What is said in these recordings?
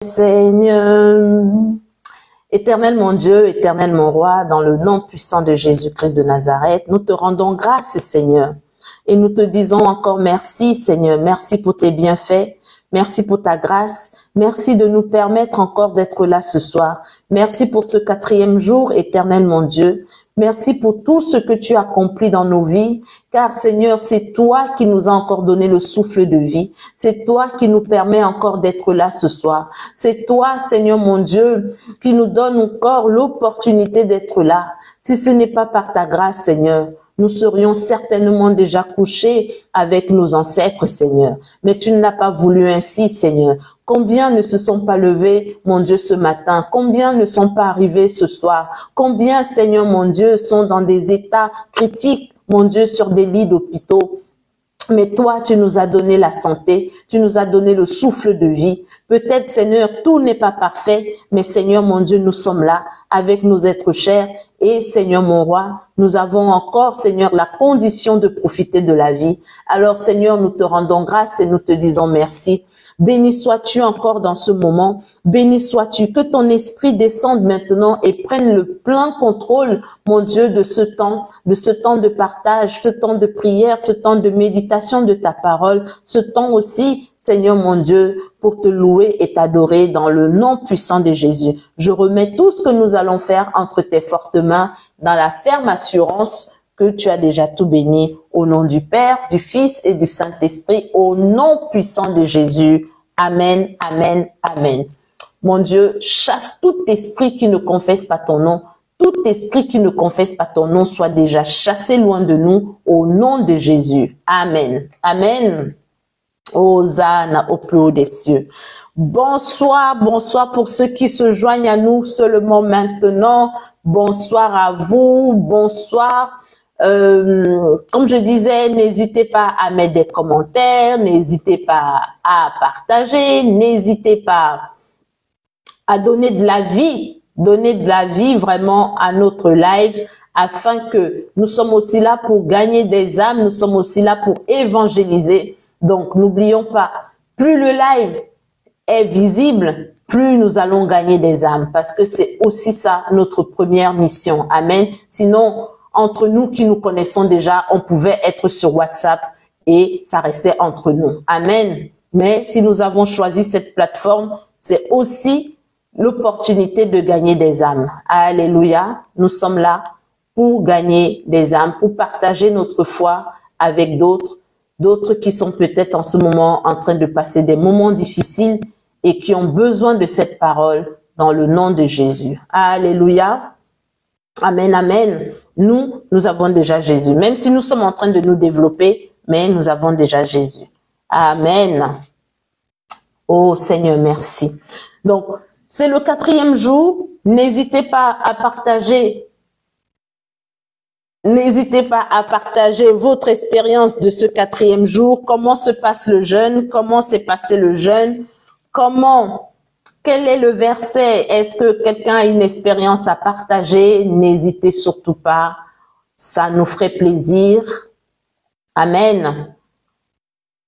Seigneur. Éternel mon Dieu, éternel mon roi, dans le nom puissant de Jésus-Christ de Nazareth, nous te rendons grâce, Seigneur. Et nous te disons encore merci, Seigneur. Merci pour tes bienfaits. Merci pour ta grâce. Merci de nous permettre encore d'être là ce soir. Merci pour ce 4e jour, éternel mon Dieu. Merci pour tout ce que tu as accompli dans nos vies, car Seigneur, c'est toi qui nous as encore donné le souffle de vie. C'est toi qui nous permet encore d'être là ce soir. C'est toi, Seigneur mon Dieu, qui nous donne encore l'opportunité d'être là. Si ce n'est pas par ta grâce, Seigneur, nous serions certainement déjà couchés avec nos ancêtres, Seigneur. Mais tu ne l'as pas voulu ainsi, Seigneur. Combien ne se sont pas levés, mon Dieu, ce matin? Combien ne sont pas arrivés ce soir? Combien, Seigneur, mon Dieu, sont dans des états critiques, mon Dieu, sur des lits d'hôpitaux? Mais toi, tu nous as donné la santé, tu nous as donné le souffle de vie. Peut-être, Seigneur, tout n'est pas parfait, mais Seigneur, mon Dieu, nous sommes là avec nos êtres chers. Et Seigneur, mon roi, nous avons encore, Seigneur, la condition de profiter de la vie. Alors, Seigneur, nous te rendons grâce et nous te disons merci. Béni sois-tu encore dans ce moment. Béni sois-tu. Que ton esprit descende maintenant et prenne le plein contrôle, mon Dieu, de ce temps de partage, ce temps de prière, ce temps de méditation de ta parole, ce temps aussi, Seigneur mon Dieu, pour te louer et t'adorer dans le nom puissant de Jésus. Je remets tout ce que nous allons faire entre tes fortes mains dans la ferme assurance que tu as déjà tout béni. Au nom du Père, du Fils et du Saint-Esprit, au nom puissant de Jésus. Amen, amen, amen. Mon Dieu, chasse tout esprit qui ne confesse pas ton nom. Tout esprit qui ne confesse pas ton nom soit déjà chassé loin de nous au nom de Jésus. Amen, amen. Hosanna au plus haut des cieux. Bonsoir, bonsoir pour ceux qui se joignent à nous seulement maintenant. Bonsoir à vous, bonsoir. Comme je disais, n'hésitez pas à mettre des commentaires, n'hésitez pas à partager, n'hésitez pas à donner de la vie vraiment à notre live afin que nous sommes aussi là pour gagner des âmes, nous sommes aussi là pour évangéliser. Donc, n'oublions pas, plus le live est visible, plus nous allons gagner des âmes parce que c'est aussi ça notre première mission. Amen. Sinon, entre nous qui nous connaissons déjà, on pouvait être sur WhatsApp et ça restait entre nous. Amen. Mais si nous avons choisi cette plateforme, c'est aussi l'opportunité de gagner des âmes. Alléluia. Nous sommes là pour gagner des âmes, pour partager notre foi avec d'autres qui sont peut-être en ce moment en train de passer des moments difficiles et qui ont besoin de cette parole dans le nom de Jésus. Alléluia. Amen, amen. Nous avons déjà Jésus. Même si nous sommes en train de nous développer, mais nous avons déjà Jésus. Amen. Oh Seigneur, merci. Donc, c'est le 4e jour. N'hésitez pas à partager. N'hésitez pas à partager votre expérience de ce 4e jour. Comment se passe le jeûne? Comment s'est passé le jeûne? Quel est le verset? Est-ce que quelqu'un a une expérience à partager? N'hésitez surtout pas. Ça nous ferait plaisir. Amen.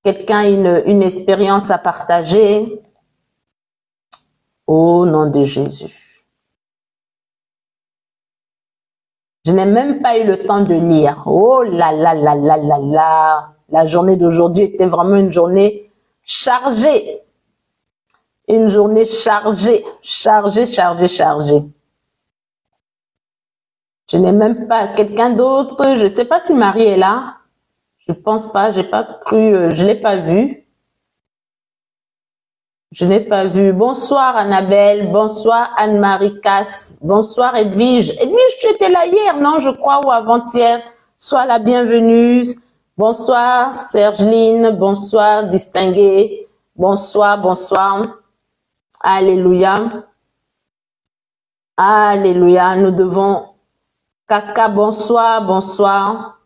Quelqu'un a une expérience à partager? Au nom de Jésus. Je n'ai même pas eu le temps de lire. Oh là là là là là là. La journée d'aujourd'hui était vraiment une journée chargée. Une journée chargée. Je n'ai même pas quelqu'un d'autre. Je ne sais pas si Marie est là. Je pense pas. J'ai pas cru. Je l'ai pas vue. Je n'ai pas vu. Bonsoir Annabelle. Bonsoir Anne-Marie Casse. Bonsoir Edwige. Edwige, tu étais là hier, non, je crois, ou avant-hier. Sois la bienvenue. Bonsoir Sergeline. Bonsoir Distinguée. Bonsoir, bonsoir. Alléluia. Alléluia. Nous devons... Kaka, bonsoir, bonsoir.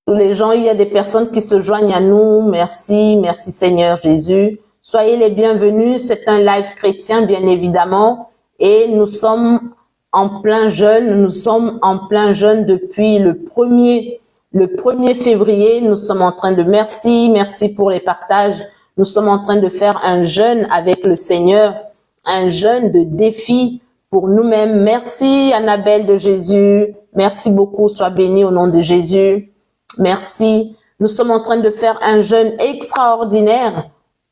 Tous les gens, il y a des personnes qui se joignent à nous. Merci, merci Seigneur Jésus. Soyez les bienvenus. C'est un live chrétien, bien évidemment. Et nous sommes en plein jeûne. Nous sommes en plein jeûne depuis le 1er février. Nous sommes en train de... Merci pour les partages. Nous sommes en train de faire un jeûne avec le Seigneur, un jeûne de défi pour nous-mêmes. Merci Annabelle de Jésus. Merci beaucoup. Sois bénie au nom de Jésus. Merci. Nous sommes en train de faire un jeûne extraordinaire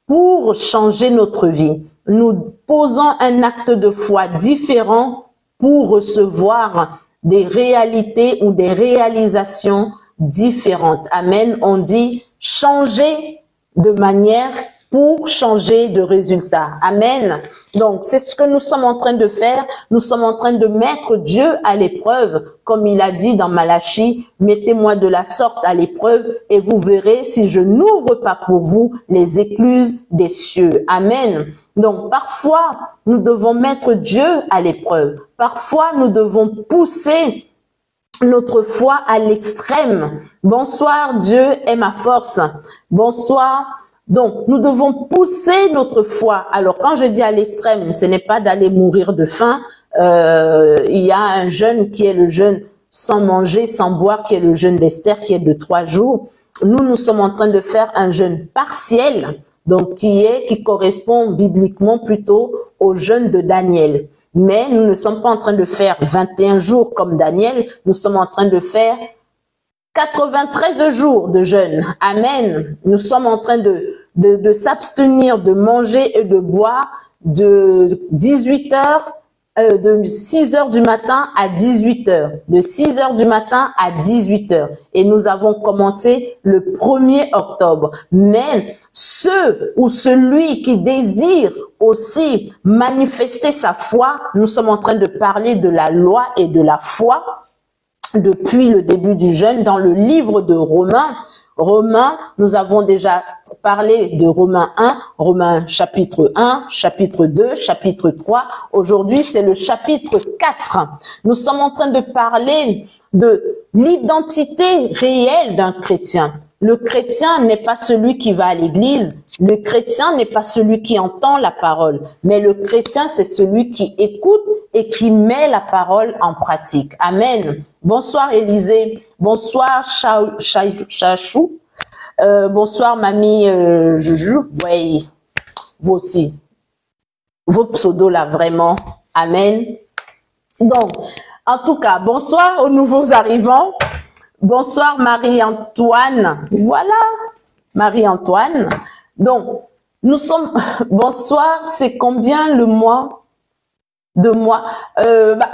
pour changer notre vie. Nous posons un acte de foi différent pour recevoir des réalités ou des réalisations différentes. Amen. On dit changer de manière pour changer de résultat. Amen. Donc, c'est ce que nous sommes en train de faire. Nous sommes en train de mettre Dieu à l'épreuve, comme il a dit dans Malachie, mettez-moi de la sorte à l'épreuve et vous verrez si je n'ouvre pas pour vous les écluses des cieux. Amen. Donc, parfois, nous devons mettre Dieu à l'épreuve. Parfois, nous devons pousser notre foi à l'extrême. Bonsoir, Dieu est ma force. Bonsoir. Donc, nous devons pousser notre foi. Alors, quand je dis à l'extrême, ce n'est pas d'aller mourir de faim. Il y a un jeûne qui est le jeûne sans manger, sans boire, qui est le jeûne d'Esther, qui est de 3 jours. Nous sommes en train de faire un jeûne partiel, donc qui correspond bibliquement plutôt au jeûne de Daniel. Mais nous ne sommes pas en train de faire 21 jours comme Daniel, nous sommes en train de faire 93 jours de jeûne. Amen. Nous sommes en train de s'abstenir de manger et de boire de 18 heures, de 6 heures du matin à 18 heures. De 6 heures du matin à 18 heures. Et nous avons commencé le 1er octobre. Mais ceux ou celui qui désire aussi manifester sa foi, nous sommes en train de parler de la loi et de la foi depuis le début du jeûne dans le livre de Romains. Romains, nous avons déjà parlé de Romains 1, Romains chapitre 1, chapitre 2, chapitre 3. Aujourd'hui, c'est le chapitre 4. Nous sommes en train de parler de l'identité réelle d'un chrétien. Le chrétien n'est pas celui qui va à l'église. Le chrétien n'est pas celui qui entend la parole. Mais le chrétien, c'est celui qui écoute et qui met la parole en pratique. Amen. Bonsoir Élisée. Bonsoir Chachou. Bonsoir Mamie Juju. Oui, vous aussi. Vos pseudos là, vraiment. Amen. Donc, en tout cas, bonsoir aux nouveaux arrivants. Bonsoir Marie-Antoine. Voilà, Marie-Antoine. Donc, nous sommes... Bonsoir, c'est combien le mois de mois?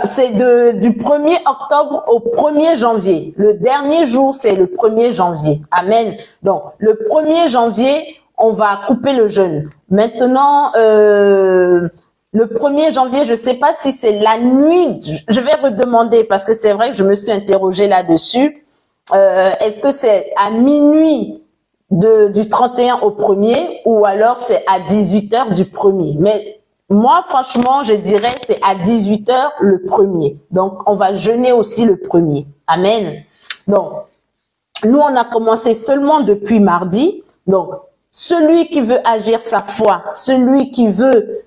C'est du 1er octobre au 1er janvier. Le dernier jour, c'est le 1er janvier. Amen. Donc, le 1er janvier, on va couper le jeûne. Maintenant, le 1er janvier, je ne sais pas si c'est la nuit. Je vais redemander parce que c'est vrai que je me suis interrogée là-dessus. Est-ce que c'est à minuit du 31 au 1er ou alors c'est à 18 h du 1er? Mais moi, franchement, je dirais c'est à 18 h le 1er. Donc, on va jeûner aussi le 1er. Amen. Donc, nous, on a commencé seulement depuis mardi. Donc, celui qui veut agir sa foi, celui qui veut,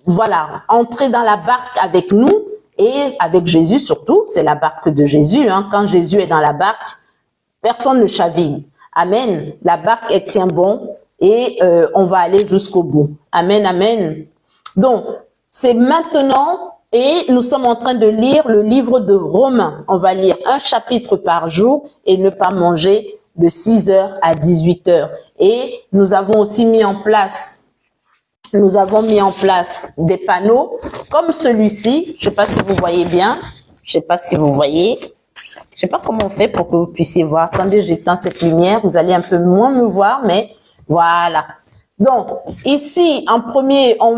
voilà, entrer dans la barque avec nous, et avec Jésus surtout, c'est la barque de Jésus. Hein. Quand Jésus est dans la barque, personne ne chavigne. Amen. La barque, elle tient bon et on va aller jusqu'au bout. Amen, amen. Donc, c'est maintenant et nous sommes en train de lire le livre de Romains. On va lire un chapitre par jour et ne pas manger de 6 h à 18 h. Et nous avons aussi mis en place des panneaux comme celui-ci. Je sais pas si vous voyez bien. Je sais pas si vous voyez. Je sais pas comment on fait pour que vous puissiez voir. Attendez, j'éteins cette lumière. Vous allez un peu moins me voir, mais voilà. Donc, ici, en premier, on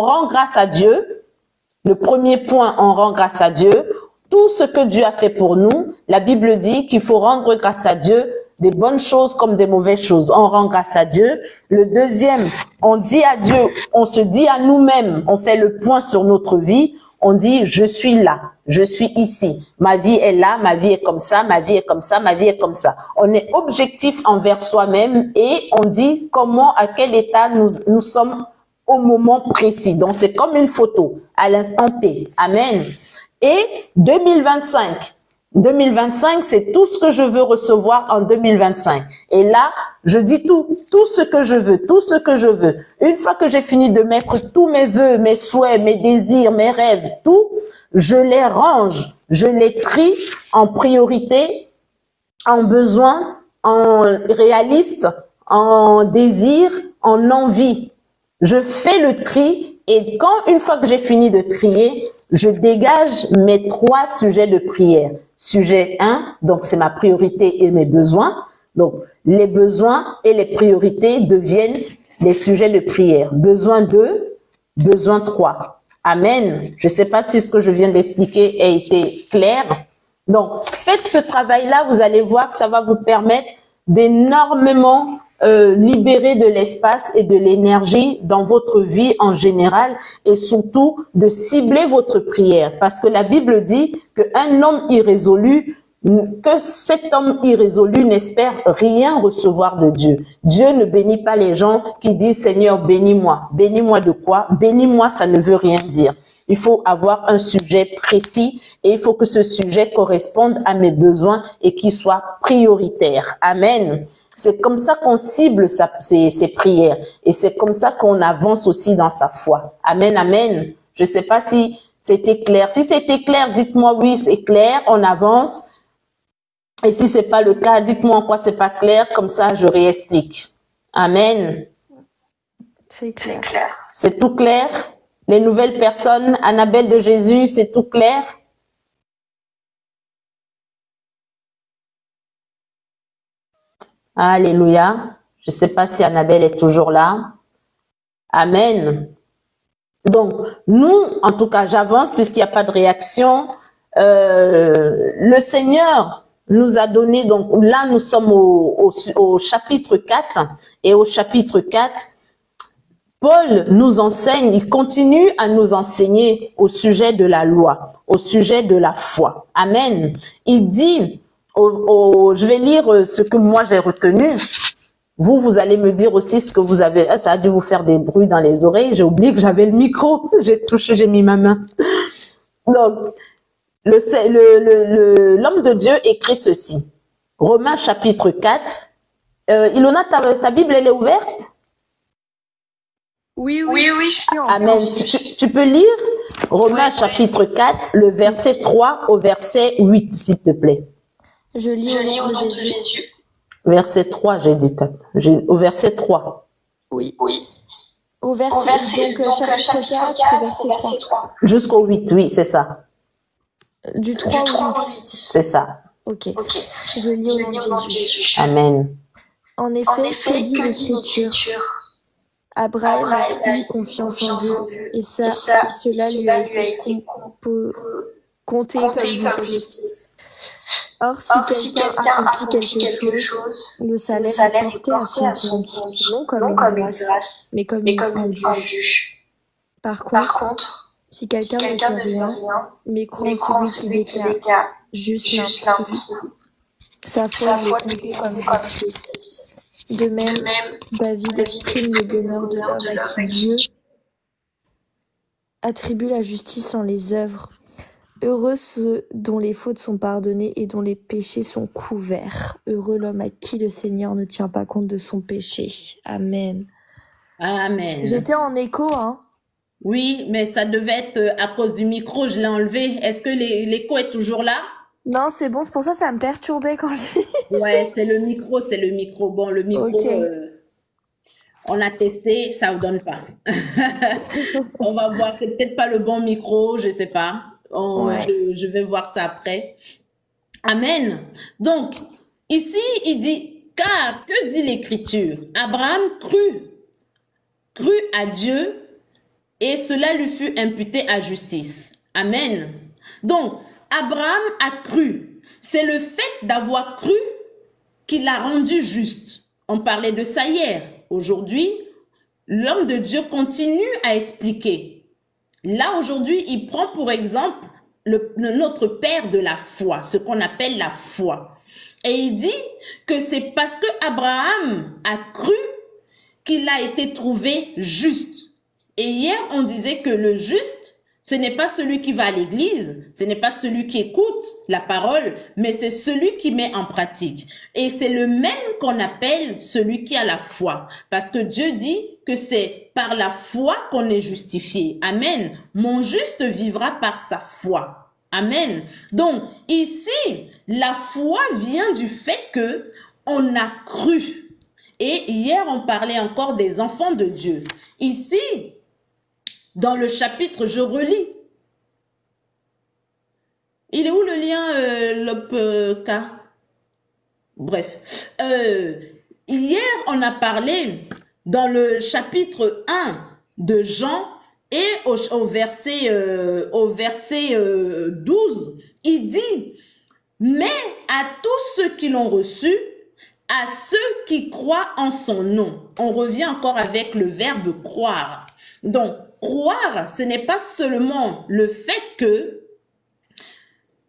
rend grâce à Dieu. Le premier point, on rend grâce à Dieu. Tout ce que Dieu a fait pour nous, la Bible dit qu'il faut rendre grâce à Dieu des bonnes choses comme des mauvaises choses. On rend grâce à Dieu. Le deuxième, on dit à Dieu, on se dit à nous-mêmes, on fait le point sur notre vie. On dit, je suis là, je suis ici. Ma vie est là, ma vie est comme ça, ma vie est comme ça, ma vie est comme ça. On est objectif envers soi-même et on dit comment, à quel état nous sommes au moment précis. Donc, c'est comme une photo à l'instant T. Amen. Et 2025, 2025, c'est tout ce que je veux recevoir en 2025. Et là, je dis tout ce que je veux, tout ce que je veux. Une fois que j'ai fini de mettre tous mes vœux, mes souhaits, mes désirs, mes rêves, tout, je les range, je les trie en priorité, en besoin, en réaliste, en désir, en envie. Je fais le tri et quand, une fois que j'ai fini de trier, je dégage mes 3 sujets de prière. Sujet 1, donc c'est ma priorité et mes besoins. Donc, les besoins et les priorités deviennent les sujets de prière. Besoin 2, besoin 3. Amen. Je ne sais pas si ce que je viens d'expliquer a été clair. Donc, faites ce travail-là, vous allez voir que ça va vous permettre d'énormément libérer de l'espace et de l'énergie dans votre vie en général et surtout de cibler votre prière. Parce que la Bible dit qu'un homme irrésolu, que cet homme irrésolu n'espère rien recevoir de Dieu. Dieu ne bénit pas les gens qui disent « Seigneur, bénis-moi ». Bénis-moi de quoi? Bénis-moi, ça ne veut rien dire. Il faut avoir un sujet précis et il faut que ce sujet corresponde à mes besoins et qu'il soit prioritaire. Amen. C'est comme ça qu'on cible ses prières et c'est comme ça qu'on avance aussi dans sa foi. Amen, amen. Je ne sais pas si c'était clair. Si c'était clair, dites-moi oui, c'est clair, on avance. Et si c'est pas le cas, dites-moi en quoi c'est pas clair, comme ça je réexplique. Amen. C'est clair. C'est tout clair? Les nouvelles personnes, Annabelle de Jésus, c'est tout clair? Alléluia. Je ne sais pas si Annabelle est toujours là. Amen. Donc, nous, en tout cas, j'avance puisqu'il n'y a pas de réaction. Le Seigneur nous a donné, donc là, nous sommes au chapitre 4. Et au chapitre 4, Paul nous enseigne, il continue à nous enseigner au sujet de la loi, au sujet de la foi. Amen. Il dit... je vais lire ce que moi j'ai retenu. Vous allez me dire aussi ce que vous avez. Ça a dû vous faire des bruits dans les oreilles. J'ai oublié que j'avais le micro. J'ai mis ma main. Donc, l'homme de Dieu écrit ceci. Romains chapitre 4. Ilona, ta Bible, elle est ouverte? Oui. Amen. Tu peux lire Romains chapitre 4, le verset 3 au verset 8, s'il te plaît. Je lis au nom de Jésus. Verset 3, j'ai dit 4. Au verset 3. Oui. Au verset, donc chapitre 4, verset 3. Jusqu'au 8, oui, c'est ça. Du 3 au 8. C'est ça. Ok. Je lis au nom de Jésus. Amen. En effet, que dit l'Écriture? Abraham a eu confiance en Dieu et cela lui a été compté comme justice. Or, si quelqu'un accomplit quelque chose, le salaire est porté à son compte, non comme une grâce, mais comme un dû. Par contre, si quelqu'un ne fait rien, mais croit en celui qui déclare juste l'impie, sa foi lui est comptée comme justice. De même, David exprime le bonheur de l'homme à qui Dieu attribue la justice en les œuvres. Heureux ceux dont les fautes sont pardonnées et dont les péchés sont couverts. Heureux l'homme à qui le Seigneur ne tient pas compte de son péché. Amen. Amen. J'étais en écho, hein? Oui, mais ça devait être à cause du micro, je l'ai enlevé. Est-ce que l'écho est toujours là? Non, c'est bon, c'est pour ça que ça me perturbait quand je... Ouais, c'est le micro. Bon, le micro, okay. On a testé, ça ne donne pas. On va voir, c'est peut-être pas le bon micro, je sais pas. Je vais voir ça après. Amen. Donc, ici, il dit, car, que dit l'Écriture? Abraham crut à Dieu et cela lui fut imputé à justice. Amen. Donc, Abraham a cru. C'est le fait d'avoir cru qui l'a rendu juste. On parlait de ça hier. Aujourd'hui, l'homme de Dieu continue à expliquer. Là, aujourd'hui, il prend pour exemple notre père de la foi, ce qu'on appelle la foi. Et il dit que c'est parce que Abraham a cru qu'il a été trouvé juste. Et hier, on disait que le juste, Ce n'est pas celui qui va à l'église, ce n'est pas celui qui écoute la parole, mais c'est celui qui met en pratique. Et c'est le même qu'on appelle celui qui a la foi. Parce que Dieu dit que c'est par la foi qu'on est justifié. Amen. Mon juste vivra par sa foi. Amen. Donc, ici, la foi vient du fait que on a cru. Et hier, on parlait encore des enfants de Dieu. Ici, dans le chapitre, je relis. Il est où le lien, l'OPK? Bref. Hier, on a parlé dans le chapitre 1 de Jean et au verset 12, il dit, « Mais à tous ceux qui l'ont reçu, à ceux qui croient en son nom. » On revient encore avec le verbe croire. Donc, croire, ce n'est pas seulement le fait que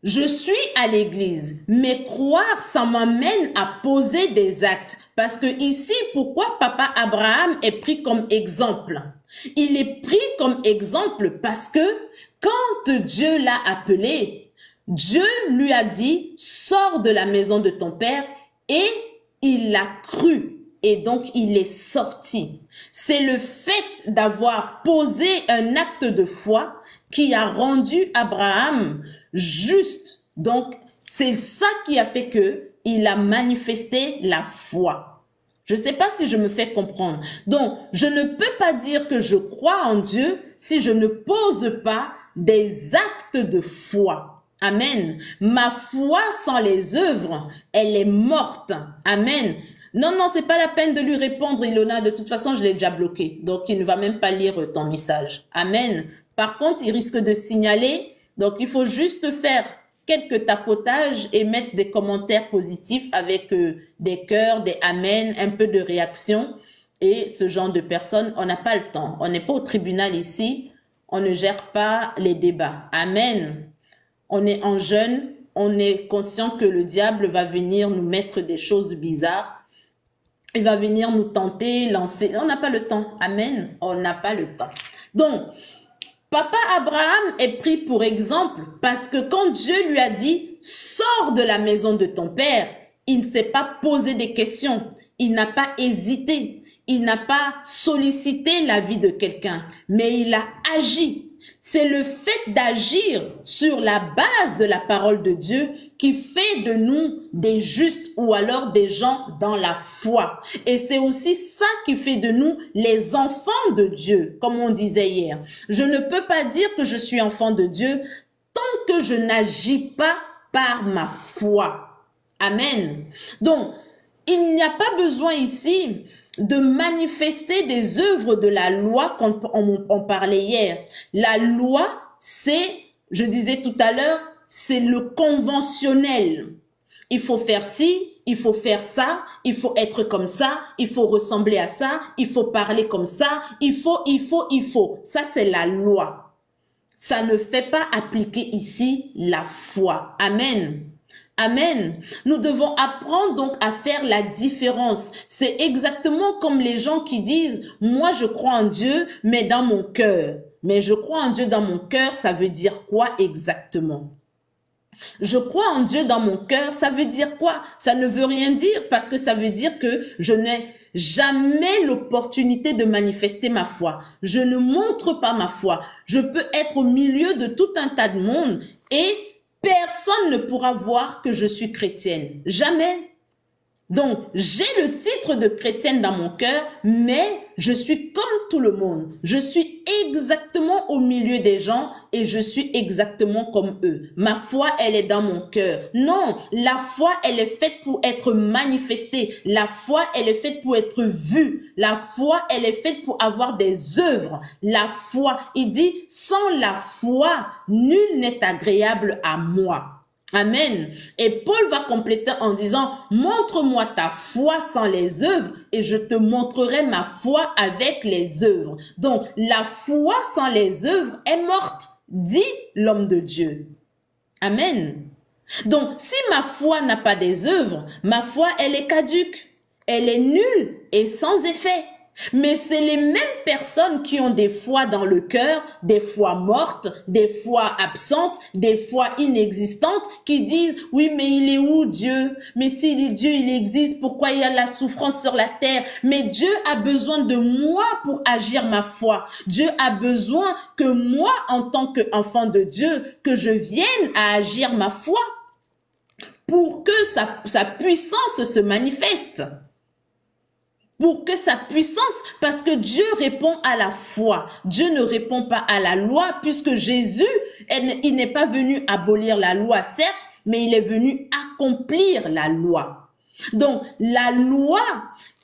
je suis à l'église, mais croire, ça m'amène à poser des actes. Parce que ici, pourquoi papa Abraham est pris comme exemple? Il est pris comme exemple parce que quand Dieu l'a appelé, Dieu lui a dit, sors de la maison de ton père, et il a cru. Et donc, il est sorti. C'est le fait d'avoir posé un acte de foi qui a rendu Abraham juste. Donc, c'est ça qui a fait que il a manifesté la foi. Je ne sais pas si je me fais comprendre. Donc, je ne peux pas dire que je crois en Dieu si je ne pose pas des actes de foi. Amen. Ma foi sans les œuvres, elle est morte. Amen. Non, non, c'est pas la peine de lui répondre, Ilona. De toute façon, je l'ai déjà bloqué. Donc, il ne va même pas lire ton message. Amen. Par contre, il risque de signaler. Donc, il faut juste faire quelques tapotages et mettre des commentaires positifs avec des cœurs, des amen, un peu de réaction. Et ce genre de personnes, on n'a pas le temps. On n'est pas au tribunal ici. On ne gère pas les débats. Amen. On est en jeûne. On est conscient que le diable va venir nous mettre des choses bizarres. Il va venir nous tenter, lancer. On n'a pas le temps. Amen. On n'a pas le temps. Donc, papa Abraham est pris pour exemple parce que quand Dieu lui a dit « Sors de la maison de ton père », il ne s'est pas posé des questions. Il n'a pas hésité. Il n'a pas sollicité l'avis de quelqu'un, mais il a agi. C'est le fait d'agir sur la base de la parole de Dieu qui fait de nous des justes ou alors des gens dans la foi. Et c'est aussi ça qui fait de nous les enfants de Dieu, comme on disait hier. Je ne peux pas dire que je suis enfant de Dieu tant que je n'agis pas par ma foi. Amen. Donc, il n'y a pas besoin ici de manifester des œuvres de la loi qu'on on parlait hier. La loi, c'est, je disais tout à l'heure, c'est le conventionnel. Il faut faire ci, il faut faire ça, il faut être comme ça, il faut ressembler à ça, il faut parler comme ça, il faut. Ça, c'est la loi. Ça ne fait pas appliquer ici la foi. Amen. Amen. Nous devons apprendre donc à faire la différence. C'est exactement comme les gens qui disent « Moi, je crois en Dieu, mais dans mon cœur. » Mais je crois en Dieu dans mon cœur, ça veut dire quoi exactement? Je crois en Dieu dans mon cœur, ça veut dire quoi? Ça ne veut rien dire parce que ça veut dire que je n'ai jamais l'opportunité de manifester ma foi. Je ne montre pas ma foi. Je peux être au milieu de tout un tas de monde et personne ne pourra voir que je suis chrétienne. Jamais. Donc, j'ai le titre de chrétienne dans mon cœur, mais je suis comme tout le monde. Je suis exactement au milieu des gens et je suis exactement comme eux. Ma foi, elle est dans mon cœur. Non, la foi, elle est faite pour être manifestée. La foi, elle est faite pour être vue. La foi, elle est faite pour avoir des œuvres. La foi, il dit, sans la foi, nul n'est agréable à moi. Amen. Et Paul va compléter en disant, montre-moi ta foi sans les œuvres et je te montrerai ma foi avec les œuvres. Donc, la foi sans les œuvres est morte, dit l'homme de Dieu. Amen. Donc, si ma foi n'a pas des œuvres, ma foi, elle est caduque. Elle est nulle et sans effet. Mais c'est les mêmes personnes qui ont des foi dans le cœur, des foi mortes, des foi absentes, des foi inexistantes, qui disent « Oui, mais il est où Dieu? Mais si Dieu il existe, pourquoi il y a la souffrance sur la terre? Mais Dieu a besoin de moi pour agir ma foi. Dieu a besoin que moi, en tant qu'enfant de Dieu, que je vienne à agir ma foi pour que sa puissance se manifeste. » Pour que sa puissance, parce que Dieu répond à la foi. Dieu ne répond pas à la loi, puisque Jésus, il n'est pas venu abolir la loi, certes, mais il est venu accomplir la loi. Donc, la loi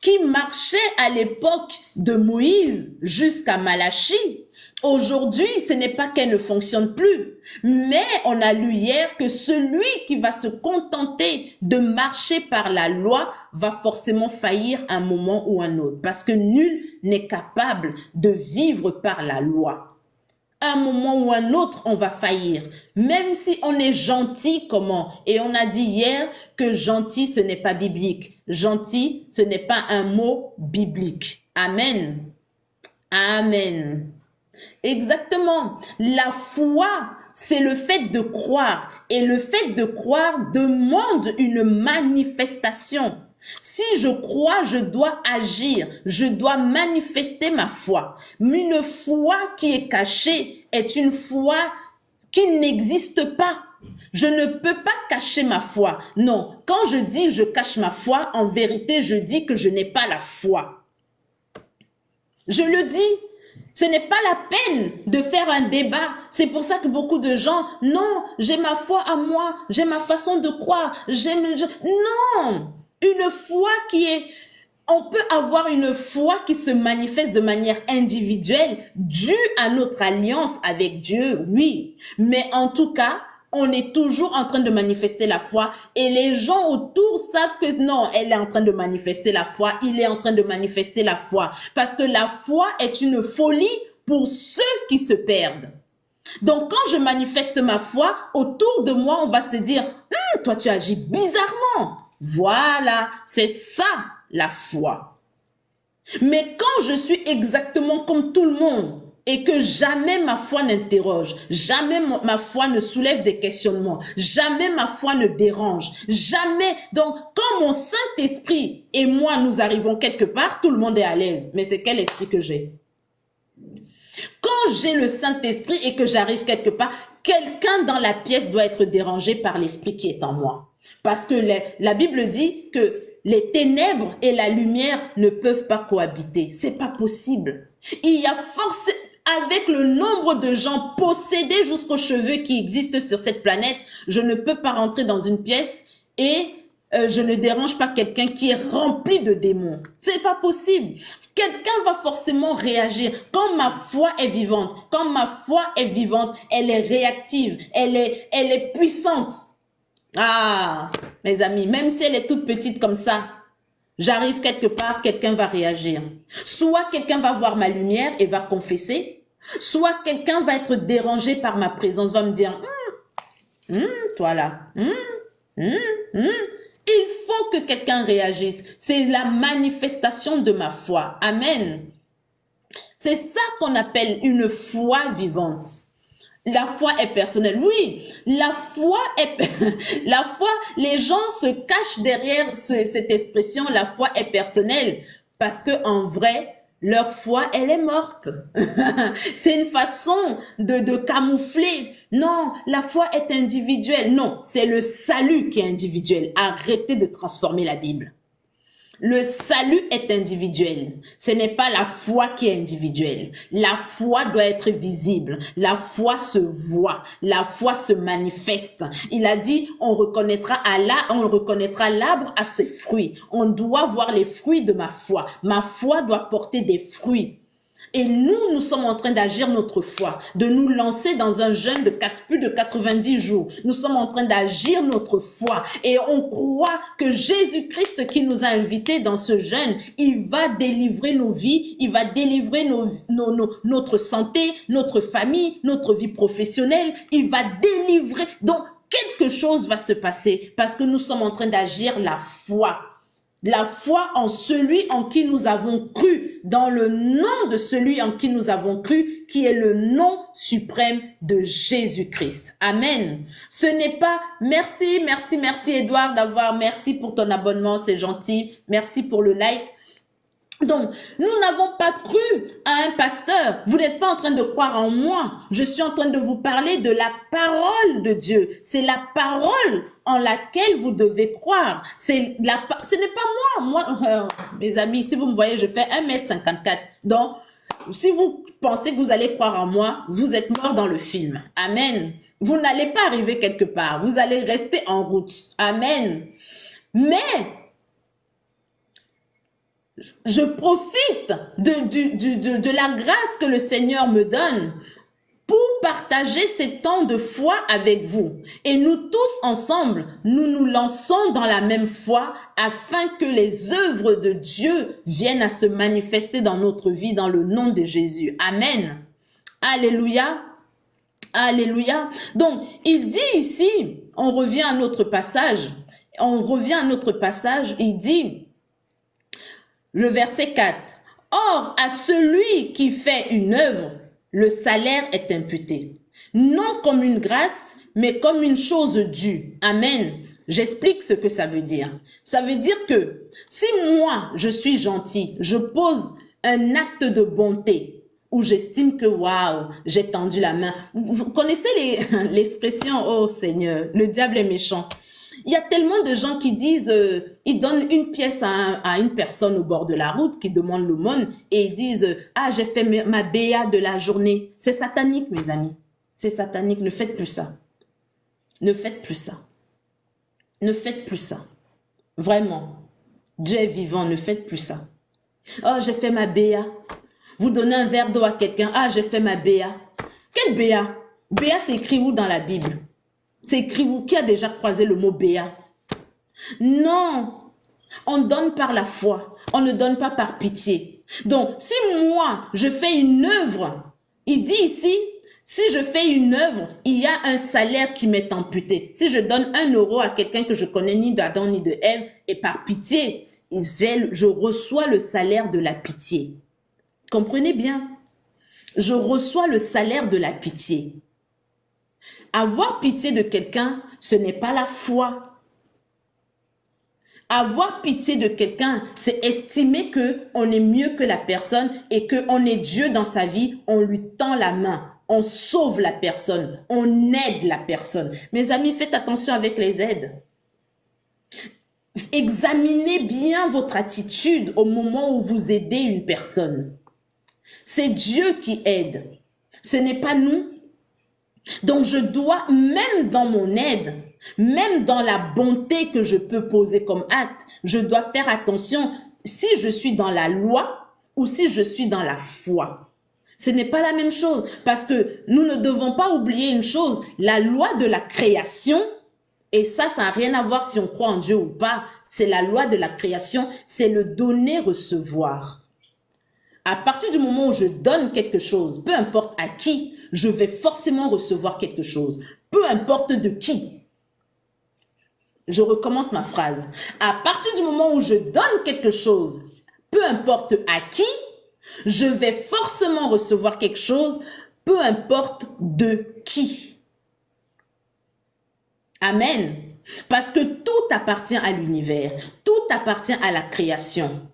qui marchait à l'époque de Moïse jusqu'à Malachie, aujourd'hui, ce n'est pas qu'elle ne fonctionne plus, mais on a lu hier que celui qui va se contenter de marcher par la loi va forcément faillir à un moment ou un autre, parce que nul n'est capable de vivre par la loi. À un moment ou un autre, on va faillir, même si on est gentil, comment? Et on a dit hier que gentil, ce n'est pas biblique. Gentil, ce n'est pas un mot biblique. Amen. Amen. Exactement. La foi, c'est le fait de croire. Et le fait de croire demande une manifestation. Si je crois, je dois agir. Je dois manifester ma foi. Mais une foi qui est cachée est une foi qui n'existe pas. Je ne peux pas cacher ma foi. Non, quand je dis je cache ma foi, en vérité, je dis que je n'ai pas la foi. Je le dis. Ce n'est pas la peine de faire un débat. C'est pour ça que beaucoup de gens, non, j'ai ma foi à moi, j'ai ma façon de croire, non, une foi qui est, on peut avoir une foi qui se manifeste de manière individuelle, due à notre alliance avec Dieu, oui, mais en tout cas, on est toujours en train de manifester la foi et les gens autour savent que non, elle est en train de manifester la foi, il est en train de manifester la foi. Parce que la foi est une folie pour ceux qui se perdent. Donc quand je manifeste ma foi, autour de moi, on va se dire, toi tu agis bizarrement. Voilà, c'est ça la foi. Mais quand je suis exactement comme tout le monde, et que jamais ma foi n'interroge, jamais ma foi ne soulève des questionnements, jamais ma foi ne dérange, jamais. Donc, quand mon Saint-Esprit et moi, nous arrivons quelque part, tout le monde est à l'aise. Mais c'est quel esprit que j'ai? Quand j'ai le Saint-Esprit et que j'arrive quelque part, quelqu'un dans la pièce doit être dérangé par l'esprit qui est en moi. Parce que la Bible dit que les ténèbres et la lumière ne peuvent pas cohabiter. C'est pas possible. Il y a forcément, avec le nombre de gens possédés jusqu'aux cheveux qui existent sur cette planète, je ne peux pas rentrer dans une pièce et je ne dérange pas quelqu'un qui est rempli de démons. C'est pas possible. Quelqu'un va forcément réagir. Quand ma foi est vivante, elle est réactive, elle est puissante. Ah, mes amis, même si elle est toute petite comme ça, j'arrive quelque part, quelqu'un va réagir. Soit quelqu'un va voir ma lumière et va confesser, soit quelqu'un va être dérangé par ma présence, va me dire, toi là, il faut que quelqu'un réagisse. C'est la manifestation de ma foi. Amen. C'est ça qu'on appelle une foi vivante. La foi est personnelle. Oui, la foi, les gens se cachent derrière cette expression, la foi est personnelle, parce que en vrai, leur foi, elle est morte. C'est une façon de camoufler. Non, la foi est individuelle. Non, c'est le salut qui est individuel. Arrêtez de transformer la Bible. Le salut est individuel. Ce n'est pas la foi qui est individuelle. La foi doit être visible. La foi se voit. La foi se manifeste. Il a dit, on reconnaîtra l'arbre à ses fruits. On doit voir les fruits de ma foi. Ma foi doit porter des fruits. Et nous sommes en train d'agir notre foi, de nous lancer dans un jeûne de plus de 90 jours. Nous sommes en train d'agir notre foi et on croit que Jésus-Christ qui nous a invités dans ce jeûne, il va délivrer nos vies, il va délivrer notre santé, notre famille, notre vie professionnelle, il va délivrer. Donc, quelque chose va se passer parce que nous sommes en train d'agir la foi. La foi en celui en qui nous avons cru, dans le nom de celui en qui nous avons cru, qui est le nom suprême de Jésus-Christ. Amen. Ce n'est pas merci, merci, merci Edouard merci pour ton abonnement, c'est gentil. Merci pour le like. Donc, nous n'avons pas cru à un pasteur. Vous n'êtes pas en train de croire en moi. Je suis en train de vous parler de la parole de Dieu. C'est la parole en laquelle vous devez croire. Ce n'est pas moi. Mes amis, si vous me voyez, je fais 1m54. Donc, si vous pensez que vous allez croire en moi, vous êtes mort dans le film. Amen. Vous n'allez pas arriver quelque part. Vous allez rester en route. Amen. Mais je profite de la grâce que le Seigneur me donne pour partager ces temps de foi avec vous. Et nous tous ensemble, nous nous lançons dans la même foi afin que les œuvres de Dieu viennent à se manifester dans notre vie dans le nom de Jésus. Amen. Alléluia. Alléluia. Donc, il dit ici, on revient à notre passage, il dit, le verset 4. Or, à celui qui fait une œuvre, le salaire est imputé. Non comme une grâce, mais comme une chose due. Amen. J'explique ce que ça veut dire. Ça veut dire que si moi, je suis gentil, je pose un acte de bonté, où j'estime que, waouh, j'ai tendu la main. Vous connaissez l'expression, oh Seigneur, le diable est méchant. Il y a tellement de gens qui disent, ils donnent une pièce à une personne au bord de la route qui demande l'aumône et ils disent, ah, j'ai fait ma béa de la journée. C'est satanique, mes amis. C'est satanique. Ne faites plus ça. Ne faites plus ça. Ne faites plus ça. Vraiment. Dieu est vivant. Ne faites plus ça. Oh, j'ai fait ma béa. Vous donnez un verre d'eau à quelqu'un. Ah, j'ai fait ma béa. Quelle béa? Béa, c'est écrit où dans la Bible? C'est écrit où? Qui a déjà croisé le mot béa? Non, on donne par la foi, on ne donne pas par pitié. Donc, si moi, je fais une œuvre, il dit ici, si je fais une œuvre, il y a un salaire qui m'est amputé. Si je donne 1 euro à quelqu'un que je connais ni d'Adam ni de Ève, et par pitié, je reçois le salaire de la pitié. Comprenez bien? Je reçois le salaire de la pitié. Avoir pitié de quelqu'un, ce n'est pas la foi. Avoir pitié de quelqu'un, c'est estimer qu'on est mieux que la personne et qu'on est Dieu dans sa vie, on lui tend la main, on sauve la personne, on aide la personne. Mes amis, faites attention avec les aides. Examinez bien votre attitude au moment où vous aidez une personne. C'est Dieu qui aide, ce n'est pas nous. Donc, je dois, même dans mon aide, même dans la bonté que je peux poser comme acte, je dois faire attention si je suis dans la loi ou si je suis dans la foi. Ce n'est pas la même chose parce que nous ne devons pas oublier une chose, la loi de la création, et ça n'a rien à voir si on croit en Dieu ou pas, c'est la loi de la création, c'est le donner-recevoir. À partir du moment où je donne quelque chose, peu importe à qui, je vais forcément recevoir quelque chose. Peu importe de qui. Je recommence ma phrase. À partir du moment où je donne quelque chose, peu importe à qui, je vais forcément recevoir quelque chose, peu importe de qui. Amen. Parce que tout appartient à l'univers. Tout appartient à la création.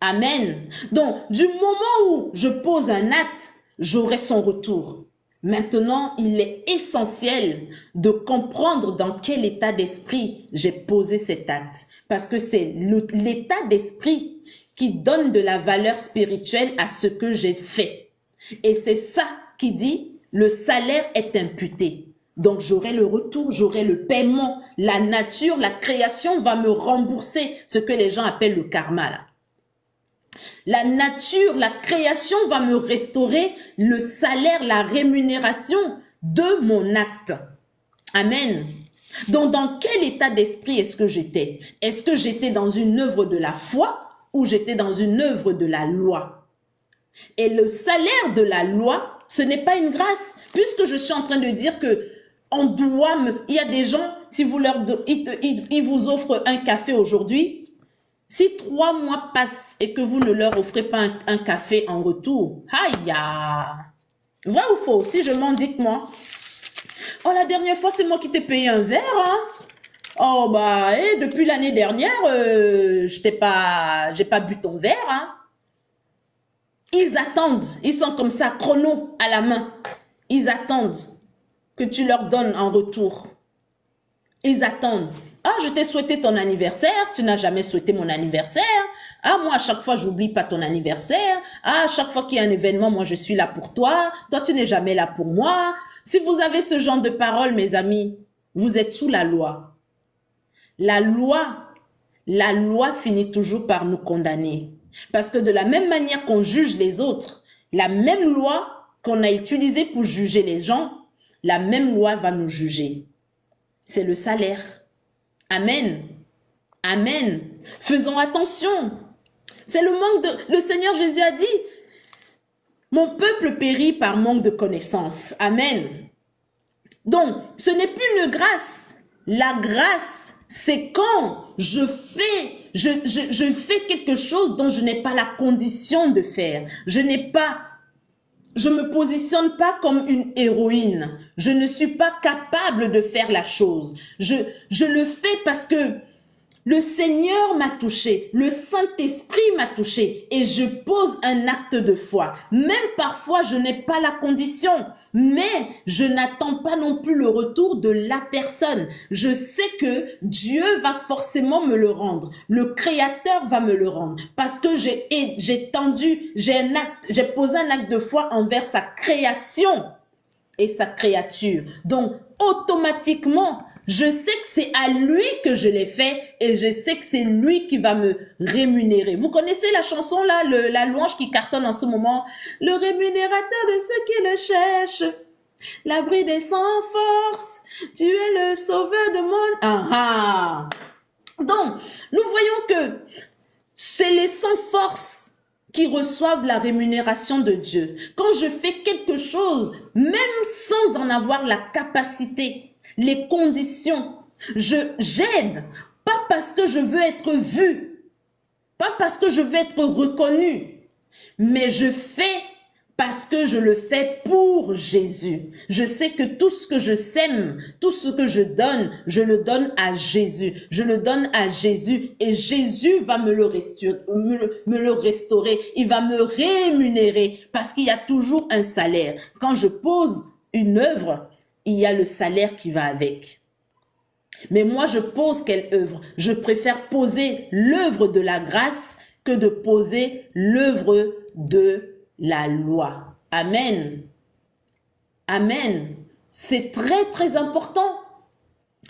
Amen. Donc, du moment où je pose un acte, j'aurai son retour. Maintenant, il est essentiel de comprendre dans quel état d'esprit j'ai posé cet acte. Parce que c'est l'état d'esprit qui donne de la valeur spirituelle à ce que j'ai fait. Et c'est ça qui dit, le salaire est imputé. Donc, j'aurai le retour, j'aurai le paiement. La nature, la création va me rembourser ce que les gens appellent le karma, là. La nature, la création va me restaurer le salaire, la rémunération de mon acte. Amen. Donc, dans quel état d'esprit est-ce que j'étais? Est-ce que j'étais dans une œuvre de la foi ou j'étais dans une œuvre de la loi? Et le salaire de la loi, ce n'est pas une grâce, puisque je suis en train de dire que on doit il y a des gens, si vous leur ils vous offrent un café aujourd'hui, Si 3 mois passent et que vous ne leur offrez pas un café en retour, aïe, vrai ou faux? Si je mens, dites-moi. Oh, la dernière fois, c'est moi qui t'ai payé un verre, hein? Oh, bah, depuis l'année dernière, j'ai pas bu ton verre, hein? Ils attendent, ils sont comme ça, chrono à la main. Ils attendent que tu leur donnes en retour. Ils attendent. Ah, je t'ai souhaité ton anniversaire, tu n'as jamais souhaité mon anniversaire. Ah, moi, à chaque fois, j'oublie pas ton anniversaire. Ah, à chaque fois qu'il y a un événement, moi, je suis là pour toi. Toi, tu n'es jamais là pour moi. Si vous avez ce genre de paroles, mes amis, vous êtes sous la loi. La loi finit toujours par nous condamner. Parce que de la même manière qu'on juge les autres, la même loi qu'on a utilisée pour juger les gens, la même loi va nous juger. C'est le salaire. Amen. Amen. Faisons attention. C'est le manque de... Le Seigneur Jésus a dit, mon peuple périt par manque de connaissance. Amen. Donc, ce n'est plus une grâce. La grâce, c'est quand je fais quelque chose dont je n'ai pas la condition de faire. Je me positionne pas comme une héroïne. Je ne suis pas capable de faire la chose. Je le fais parce que le Seigneur m'a touché, le Saint-Esprit m'a touché et je pose un acte de foi. Même parfois, je n'ai pas la condition, mais je n'attends pas non plus le retour de la personne. Je sais que Dieu va forcément me le rendre. Le Créateur va me le rendre parce que j'ai posé un acte de foi envers sa création et sa créature. Donc, automatiquement, je sais que c'est à lui que je l'ai fait et je sais que c'est lui qui va me rémunérer. Vous connaissez la chanson là, la louange qui cartonne en ce moment? Le rémunérateur de ceux qui le cherchent, l'abri des sans force, tu es le sauveur de mon... Donc, nous voyons que c'est les sans force qui reçoivent la rémunération de Dieu. Quand je fais quelque chose, même sans en avoir la capacité, les conditions, j'aide, pas parce que je veux être vu, pas parce que je veux être reconnu, mais je fais parce que je le fais pour Jésus. Je sais que tout ce que je sème, tout ce que je le donne à Jésus. Je le donne à Jésus et Jésus va me le restaurer. Il va me rémunérer parce qu'il y a toujours un salaire. Quand je pose une œuvre, il y a le salaire qui va avec. Mais moi, je pose quelle œuvre? Je préfère poser l'œuvre de la grâce que de poser l'œuvre de la loi. Amen. Amen. C'est très, très important.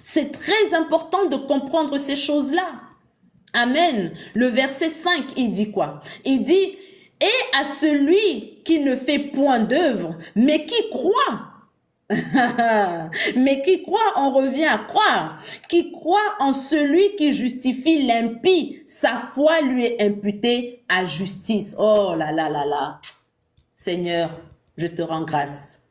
C'est très important de comprendre ces choses-là. Amen. Le verset 5, il dit quoi? Il dit, et à celui qui ne fait point d'œuvre, mais qui croit. Mais qui croit, on revient à croire. Qui croit en celui qui justifie l'impie, sa foi lui est imputée à justice. Oh là là là là. Seigneur, je te rends grâce.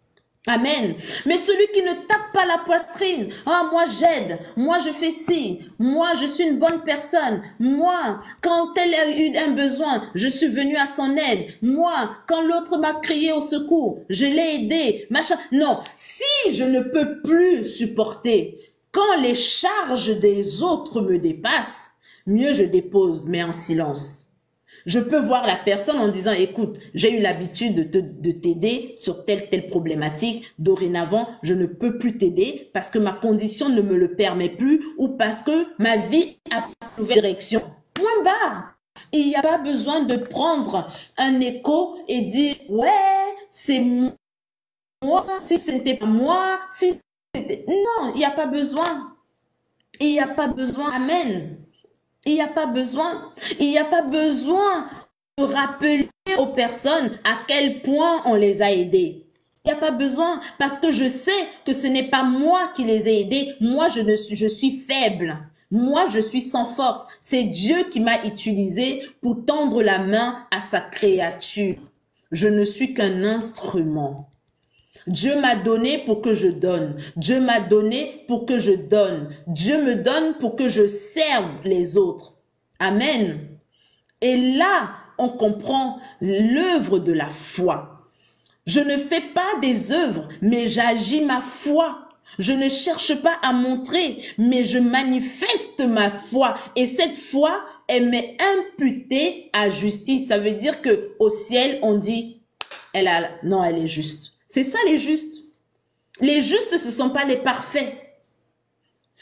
Amen. Mais celui qui ne tape pas la poitrine, ah, moi j'aide, moi je fais ci, moi je suis une bonne personne, moi quand elle a eu un besoin, je suis venu à son aide, moi quand l'autre m'a crié au secours, je l'ai aidé, machin. Non, si je ne peux plus supporter, quand les charges des autres me dépassent, mieux je dépose, mais en silence. Je peux voir la personne en disant, écoute, j'ai eu l'habitude de t'aider sur telle problématique. Dorénavant, je ne peux plus t'aider parce que ma condition ne me le permet plus ou parce que ma vie a pris une nouvelle direction. Point barre. Il n'y a pas besoin de prendre un écho et dire, ouais, c'est moi, si ce n'était pas moi, si c'était... Non, il n'y a pas besoin. Il n'y a pas besoin. Amen. Il n'y a pas besoin. Il n'y a pas besoin de rappeler aux personnes à quel point on les a aidés. Il n'y a pas besoin parce que je sais que ce n'est pas moi qui les ai aidés. Moi, je suis faible. Moi, je suis sans force. C'est Dieu qui m'a utilisé pour tendre la main à sa créature. Je ne suis qu'un instrument. Dieu m'a donné pour que je donne. Dieu m'a donné pour que je donne. Dieu me donne pour que je serve les autres. Amen. Et là, on comprend l'œuvre de la foi. Je ne fais pas des œuvres, mais j'agis ma foi. Je ne cherche pas à montrer, mais je manifeste ma foi. Et cette foi, elle m'est imputée à justice. Ça veut dire que au ciel, on dit, non, elle est juste. C'est ça les justes. Les justes, ce ne sont pas les parfaits.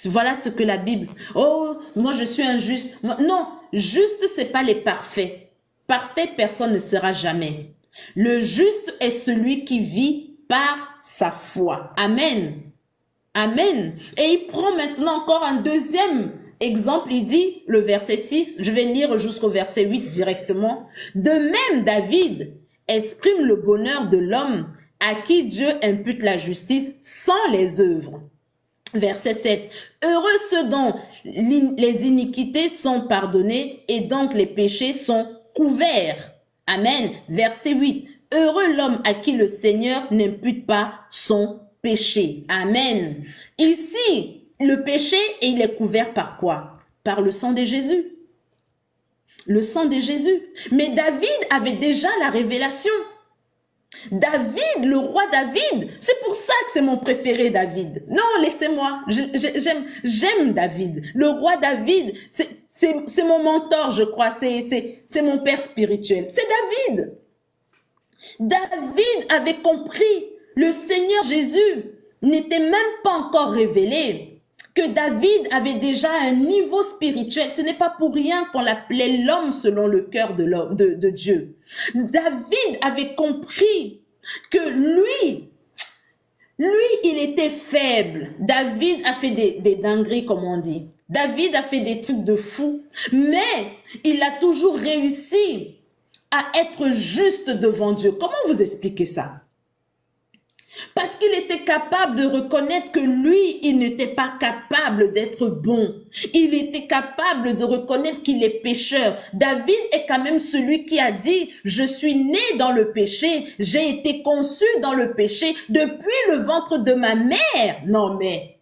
Voilà ce que la Bible. Oh, moi je suis injuste. Non, juste, c'est pas les parfaits. Parfait, personne ne sera jamais. Le juste est celui qui vit par sa foi. Amen. Amen. Et il prend maintenant encore un deuxième exemple. Il dit, le verset 6, je vais lire jusqu'au verset 8 directement. De même, David exprime le bonheur de l'homme à qui Dieu impute la justice sans les œuvres. Verset 7. Heureux ceux dont les iniquités sont pardonnées et donc les péchés sont couverts. Amen. Verset 8. Heureux l'homme à qui le Seigneur n'impute pas son péché. Amen. Ici, le péché, il est couvert par quoi? Par le sang de Jésus. Le sang de Jésus. Mais David avait déjà la révélation. David, le roi David, c'est pour ça que c'est mon préféré, David. Non, laissez-moi, j'aime David. Le roi David, c'est mon mentor, je crois, c'est mon père spirituel. C'est David. David avait compris, le Seigneur Jésus n'était même pas encore révélé, que David avait déjà un niveau spirituel. Ce n'est pas pour rien qu'on l'appelait l'homme selon le cœur de Dieu. David avait compris que lui, il était faible. David a fait des dingueries, comme on dit. David a fait des trucs de fou, mais il a toujours réussi à être juste devant Dieu. Comment vous expliquez ça? Parce qu'il était capable de reconnaître que lui, il n'était pas capable d'être bon. Il était capable de reconnaître qu'il est pécheur. David est quand même celui qui a dit, je suis né dans le péché, j'ai été conçu dans le péché depuis le ventre de ma mère. Non mais,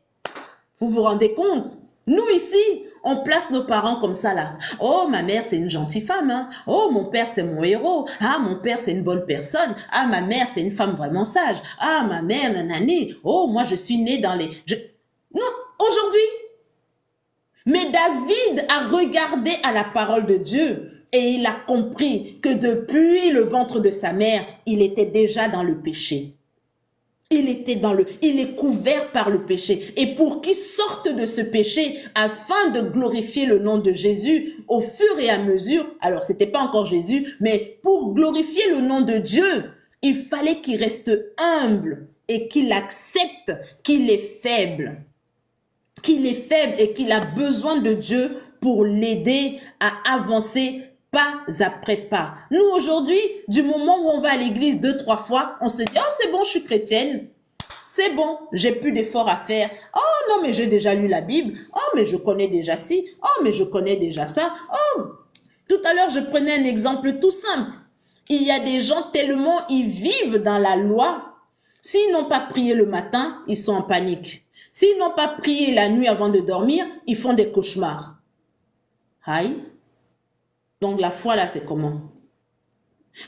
vous vous rendez compte? Nous ici, on place nos parents comme ça là. Oh, ma mère, c'est une gentille femme. Hein? Oh, mon père, c'est mon héros. Ah, mon père, c'est une bonne personne. Ah, ma mère, c'est une femme vraiment sage. Ah, ma mère, nanani. Oh, moi, je suis née dans les... Non, aujourd'hui. Mais David a regardé à la parole de Dieu et il a compris que depuis le ventre de sa mère, il était déjà dans le péché. Il est couvert par le péché. Et pour qu'il sorte de ce péché, afin de glorifier le nom de Jésus, au fur et à mesure, alors c'était pas encore Jésus, mais pour glorifier le nom de Dieu, il fallait qu'il reste humble et qu'il accepte qu'il est faible. Qu'il est faible et qu'il a besoin de Dieu pour l'aider à avancer pas après pas. Nous, aujourd'hui, du moment où on va à l'église 2-3 fois, on se dit, oh, c'est bon, je suis chrétienne. C'est bon, j'ai plus d'efforts à faire. Oh, non, mais j'ai déjà lu la Bible. Oh, mais je connais déjà ci. Oh, mais je connais déjà ça. Oh, tout à l'heure, je prenais un exemple tout simple. Il y a des gens tellement, ils vivent dans la loi. S'ils n'ont pas prié le matin, ils sont en panique. S'ils n'ont pas prié la nuit avant de dormir, ils font des cauchemars. Aïe. Donc la foi là, c'est comment?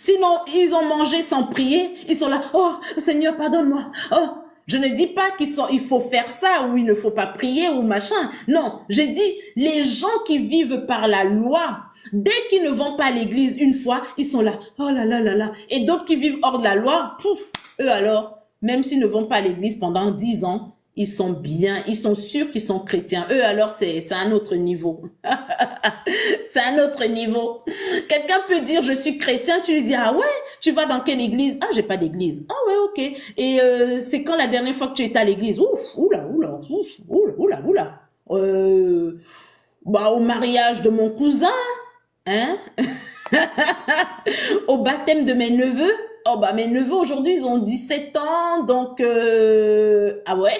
Sinon, ils ont mangé sans prier, ils sont là, oh Seigneur, pardonne-moi. Oh, je ne dis pas il faut faire ça ou il ne faut pas prier ou machin. Non, j'ai dit, les gens qui vivent par la loi, dès qu'ils ne vont pas à l'église une fois, ils sont là, oh là là là là. Et d'autres qui vivent hors de la loi, pouf, eux alors, même s'ils ne vont pas à l'église pendant 10 ans, ils sont bien, ils sont sûrs qu'ils sont chrétiens. Eux, alors, c'est un autre niveau. C'est un autre niveau. Quelqu'un peut dire, je suis chrétien, tu lui dis, ah ouais, tu vas dans quelle église? Ah, j'ai pas d'église. Ah ouais, ok. Et c'est quand la dernière fois que tu étais à l'église? Ouf, oula, oula, ouf, oula, oula. Bah, au mariage de mon cousin, hein? Au baptême de mes neveux. Oh bah mes neveux aujourd'hui ils ont 17 ans donc ah ouais.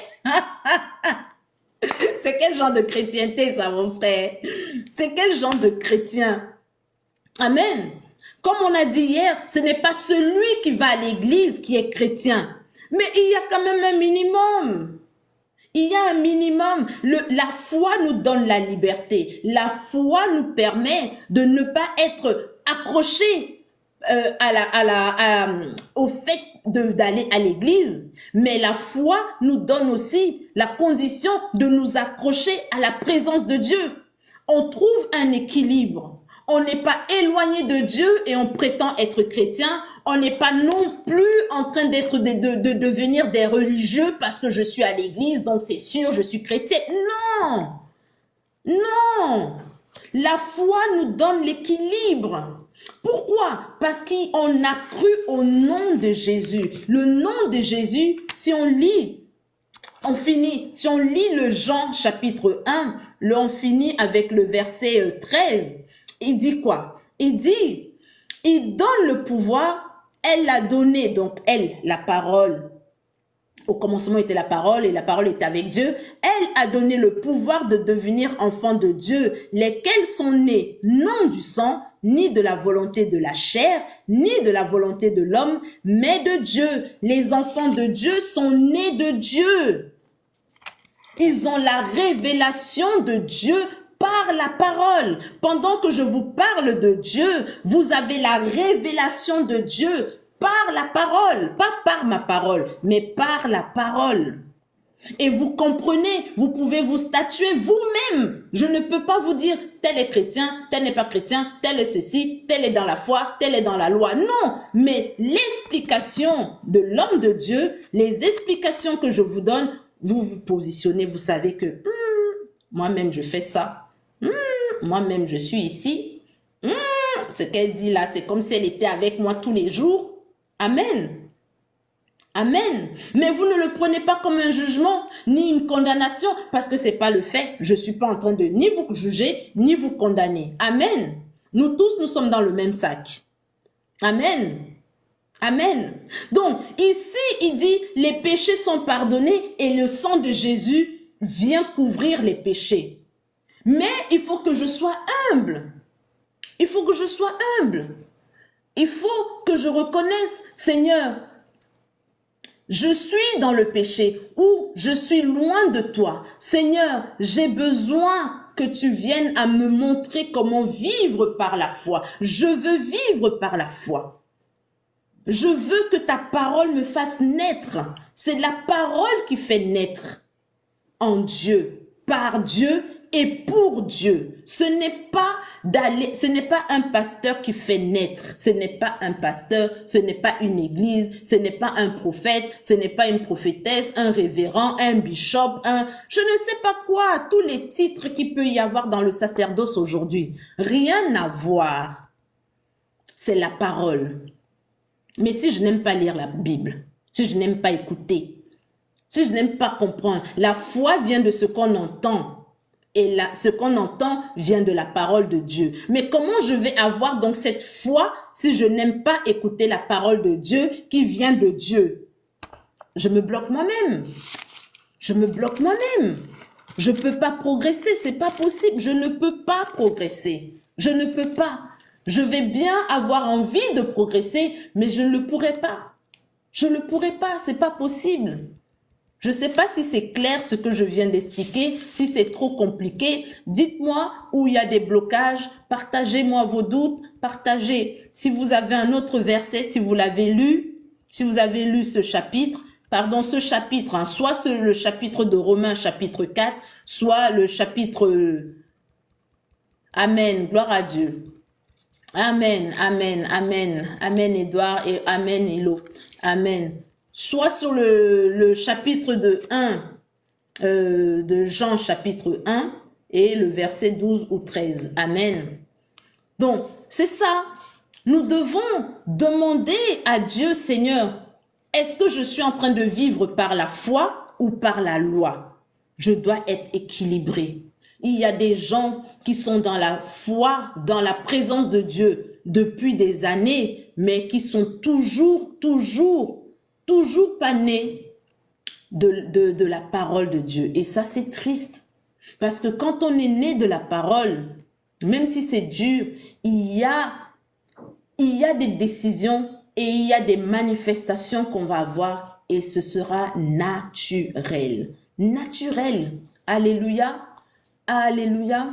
C'est quel genre de chrétienté ça mon frère? C'est quel genre de chrétien? Amen. Comme on a dit hier, ce n'est pas celui qui va à l'église qui est chrétien, mais il y a quand même un minimum. Il y a un minimum. La foi nous donne la liberté. La foi nous permet de ne pas être accroché au fait d'aller à l'église. Mais la foi nous donne aussi la condition de nous accrocher à la présence de Dieu. On trouve un équilibre. On n'est pas éloigné de Dieu et on prétend être chrétien. On n'est pas non plus en train de devenir des religieux parce que je suis à l'église, donc c'est sûr, je suis chrétien. Non! Non! La foi nous donne l'équilibre. Pourquoi? Parce qu'on a cru au nom de Jésus. Le nom de Jésus, si on lit le Jean chapitre 1, on finit avec le verset 13. Il dit quoi? Il dit, il donne le pouvoir, elle l'a donné, donc elle, la parole. Au commencement était la parole et la parole était avec Dieu. Elle a donné le pouvoir de devenir enfants de Dieu, lesquels sont nés non du sang, ni de la volonté de la chair, ni de la volonté de l'homme, mais de Dieu. Les enfants de Dieu sont nés de Dieu. Ils ont la révélation de Dieu par la parole. Pendant que je vous parle de Dieu, vous avez la révélation de Dieu par la parole, pas par ma parole, mais par la parole. Et vous comprenez, vous pouvez vous statuer vous-même. Je ne peux pas vous dire, tel est chrétien, tel n'est pas chrétien, tel est ceci, tel est dans la foi, tel est dans la loi. Non, mais l'explication de l'homme de Dieu, les explications que je vous donne, vous vous positionnez, vous savez que moi-même je fais ça, moi-même je suis ici, ce qu'elle dit là, c'est comme si elle était avec moi tous les jours. Amen. Amen. Mais vous ne le prenez pas comme un jugement, ni une condamnation, parce que ce n'est pas le fait. Je ne suis pas en train de ni vous juger, ni vous condamner. Amen. Nous tous, nous sommes dans le même sac. Amen. Amen. Donc, ici, il dit, les péchés sont pardonnés et le sang de Jésus vient couvrir les péchés. Mais il faut que je sois humble. Il faut que je sois humble. Il faut que je reconnaisse, Seigneur, je suis dans le péché ou je suis loin de toi. Seigneur, j'ai besoin que tu viennes à me montrer comment vivre par la foi. Je veux vivre par la foi. Je veux que ta parole me fasse naître. C'est la parole qui fait naître en Dieu, par Dieu et pour Dieu. Ce n'est pas un pasteur qui fait naître. Ce n'est pas un pasteur, ce n'est pas une église, ce n'est pas un prophète, ce n'est pas une prophétesse, un révérend, un bishop, je ne sais pas quoi, tous les titres qu'il peut y avoir dans le sacerdoce aujourd'hui. Rien à voir. C'est la parole. Mais si je n'aime pas lire la Bible, si je n'aime pas écouter, si je n'aime pas comprendre, la foi vient de ce qu'on entend. Et là, ce qu'on entend vient de la parole de Dieu. Mais comment je vais avoir donc cette foi si je n'aime pas écouter la parole de Dieu qui vient de Dieu? Je me bloque moi-même. Je me bloque moi-même. Je ne peux pas progresser, c'est pas possible. Je ne peux pas progresser. Je ne peux pas. Je vais bien avoir envie de progresser, mais je ne le pourrai pas. Je ne le pourrai pas, c'est pas possible. Je ne sais pas si c'est clair ce que je viens d'expliquer, si c'est trop compliqué. Dites-moi où il y a des blocages, partagez-moi vos doutes, partagez. Si vous avez un autre verset, si vous l'avez lu, si vous avez lu ce chapitre, soit le chapitre de Romains chapitre 4, soit le chapitre... Amen, gloire à Dieu. Amen, amen, amen, amen Edouard et amen Hilo. Amen. Soit sur le chapitre de 1 de Jean chapitre 1 et le verset 12 ou 13. Amen. Donc, c'est ça. Nous devons demander à Dieu, Seigneur, est-ce que je suis en train de vivre par la foi ou par la loi? Je dois être équilibré. Il y a des gens qui sont dans la foi, dans la présence de Dieu depuis des années, mais qui sont toujours pas nés de la parole de Dieu. Et ça, c'est triste. Parce que quand on est né de la parole, même si c'est dur, il y a des décisions et il y a des manifestations qu'on va avoir et ce sera naturel. naturel. Alléluia, alléluia.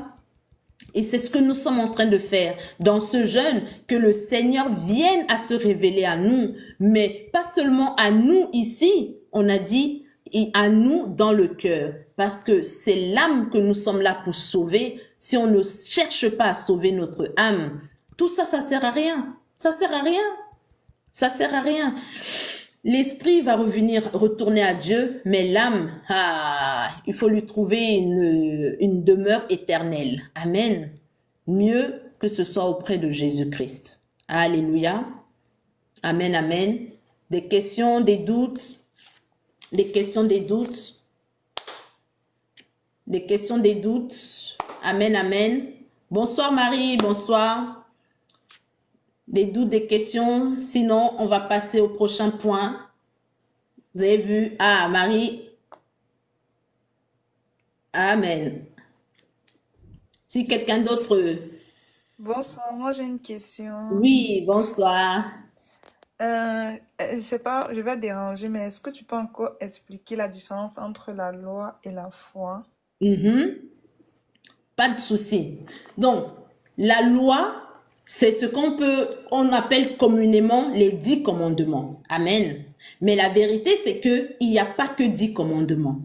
Et c'est ce que nous sommes en train de faire dans ce jeûne, que le Seigneur vienne à se révéler à nous, mais pas seulement à nous ici, on a dit, et à nous dans le cœur, parce que c'est l'âme que nous sommes là pour sauver. Si on ne cherche pas à sauver notre âme, tout ça, ça sert à rien. Ça sert à rien. Ça sert à rien. L'esprit va retourner à Dieu, mais l'âme, il faut lui trouver une demeure éternelle. Amen. Mieux que ce soit auprès de Jésus-Christ. Alléluia. Amen, amen. Des questions, des doutes? Des questions, des doutes? Des questions, des doutes? Amen, amen. Bonsoir Marie, bonsoir. Des doutes, des questions? Sinon, on va passer au prochain point. Vous avez vu? Ah, Marie. Amen. Si quelqu'un d'autre... Bonsoir, moi j'ai une question. Oui, bonsoir. Je sais pas, je vais déranger, mais est-ce que tu peux encore expliquer la différence entre la loi et la foi? Pas de souci. Donc, la loi, c'est ce on appelle communément les 10 commandements. Amen. Mais la vérité, c'est qu'il n'y a pas que 10 commandements.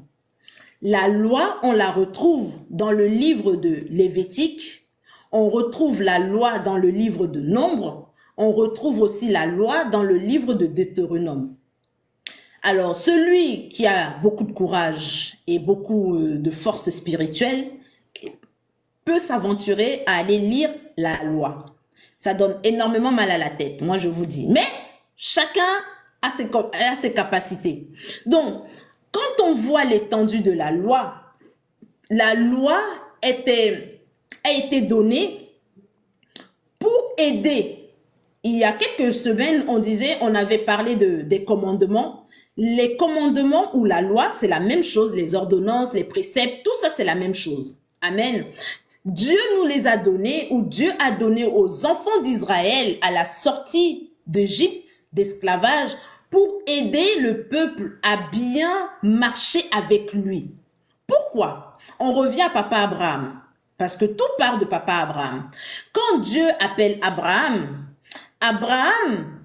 La loi, on la retrouve dans le livre de Lévitique. On retrouve la loi dans le livre de Nombre. On retrouve aussi la loi dans le livre de Deutéronome. Alors, celui qui a beaucoup de courage et beaucoup de force spirituelle peut s'aventurer à aller lire la loi. Ça donne énormément mal à la tête, moi je vous dis. Mais chacun a ses capacités. Donc, quand on voit l'étendue de la loi a été donnée pour aider. Il y a quelques semaines, on avait parlé des commandements. Les commandements ou la loi, c'est la même chose. Les ordonnances, les préceptes, tout ça, c'est la même chose. Amen. Dieu nous les a donnés, ou Dieu a donné aux enfants d'Israël à la sortie d'Égypte, d'esclavage, pour aider le peuple à bien marcher avec lui. Pourquoi? On revient à Papa Abraham, parce que tout part de Papa Abraham. Quand Dieu appelle Abraham, Abraham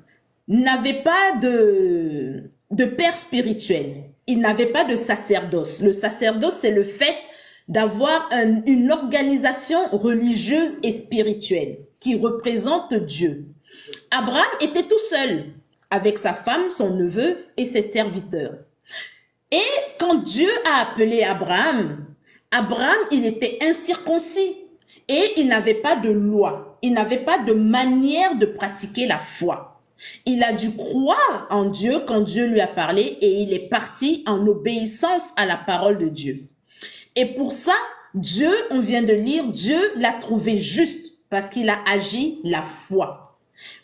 n'avait pas de père spirituel. Il n'avait pas de sacerdoce. Le sacerdoce, c'est le fait d'avoir une organisation religieuse et spirituelle qui représente Dieu. Abraham était tout seul avec sa femme, son neveu et ses serviteurs. Et quand Dieu a appelé Abraham, il était incirconcis et il n'avait pas de loi, il n'avait pas de manière de pratiquer la foi. Il a dû croire en Dieu quand Dieu lui a parlé et il est parti en obéissance à la parole de Dieu. Et pour ça, Dieu, on vient de lire, Dieu l'a trouvé juste parce qu'il a agi la foi.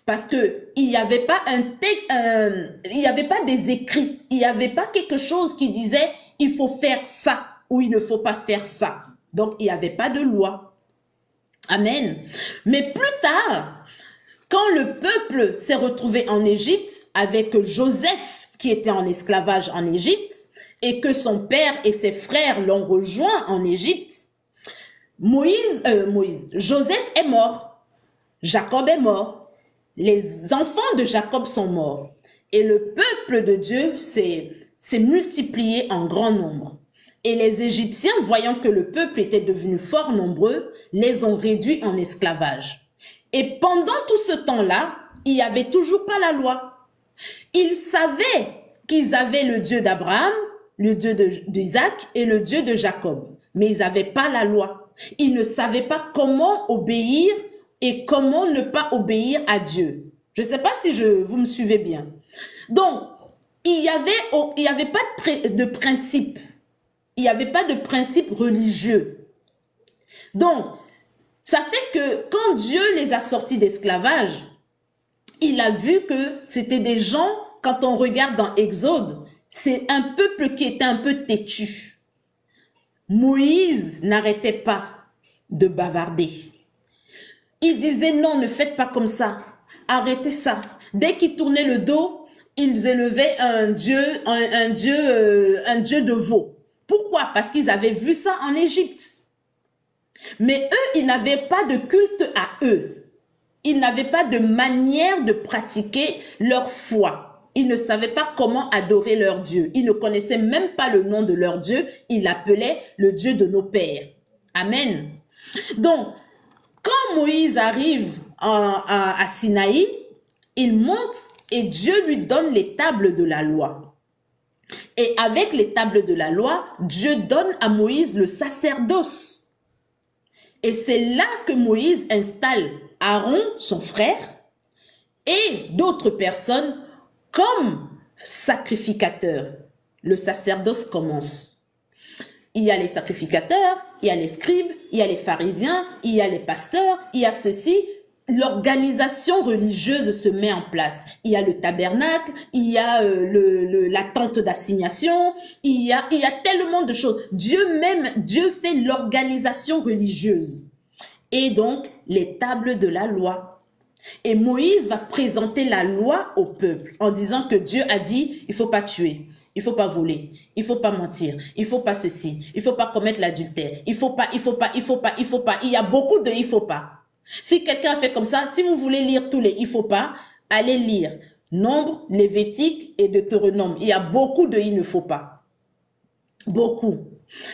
Parce que il n'y avait pas il n'y avait pas des écrits, il n'y avait pas quelque chose qui disait il faut faire ça ou il ne faut pas faire ça. Donc il n'y avait pas de loi. Amen. Mais plus tard, quand le peuple s'est retrouvé en Égypte avec Joseph qui était en esclavage en Égypte et que son père et ses frères l'ont rejoint en Égypte, Joseph est mort, Jacob est mort, les enfants de Jacob sont morts et le peuple de Dieu s'est multiplié en grand nombre. Et les Égyptiens, voyant que le peuple était devenu fort nombreux, les ont réduits en esclavage. Et pendant tout ce temps-là, il n'y avait toujours pas la loi. Ils savaient qu'ils avaient le Dieu d'Abraham, le Dieu d'Isaac et le Dieu de Jacob. Mais ils n'avaient pas la loi. Ils ne savaient pas comment obéir et comment ne pas obéir à Dieu. Je ne sais pas si vous me suivez bien. Donc, il n'y avait pas de principe. Il n'y avait pas de principe religieux. Donc, ça fait que quand Dieu les a sortis d'esclavage, il a vu que c'était des gens, quand on regarde dans Exode, c'est un peuple qui était un peu têtu. Moïse n'arrêtait pas de bavarder. Il disait non, ne faites pas comme ça, arrêtez ça. Dès qu'ils tournaient le dos, ils élevaient un dieu de veau. Pourquoi? Parce qu'ils avaient vu ça en Égypte. Mais eux, ils n'avaient pas de culte à eux. Ils n'avaient pas de manière de pratiquer leur foi. Ils ne savaient pas comment adorer leur Dieu. Ils ne connaissaient même pas le nom de leur Dieu. Ils l'appelaient le Dieu de nos pères. Amen. Donc, quand Moïse arrive à Sinaï, il monte et Dieu lui donne les tables de la loi. Et avec les tables de la loi, Dieu donne à Moïse le sacerdoce. Et c'est là que Moïse installe Aaron, son frère, et d'autres personnes comme sacrificateurs. Le sacerdoce commence. Il y a les sacrificateurs, il y a les scribes, il y a les pharisiens, il y a les pasteurs, il y a ceci. L'organisation religieuse se met en place. Il y a le tabernacle, il y a la tente d'assignation, il y a tellement de choses. Dieu fait l'organisation religieuse. Et donc, les tables de la loi. Et Moïse va présenter la loi au peuple en disant que Dieu a dit, il ne faut pas tuer, il ne faut pas voler, il ne faut pas mentir, il ne faut pas ceci, il ne faut pas commettre l'adultère, il ne faut pas, il ne faut pas, il ne faut pas, il ne faut pas. Il y a beaucoup de il ne faut pas. Si quelqu'un fait comme ça, si vous voulez lire tous les il ne faut pas, allez lire Nombre, Lévitique et Deutéronome. Il y a beaucoup de il ne faut pas. Beaucoup.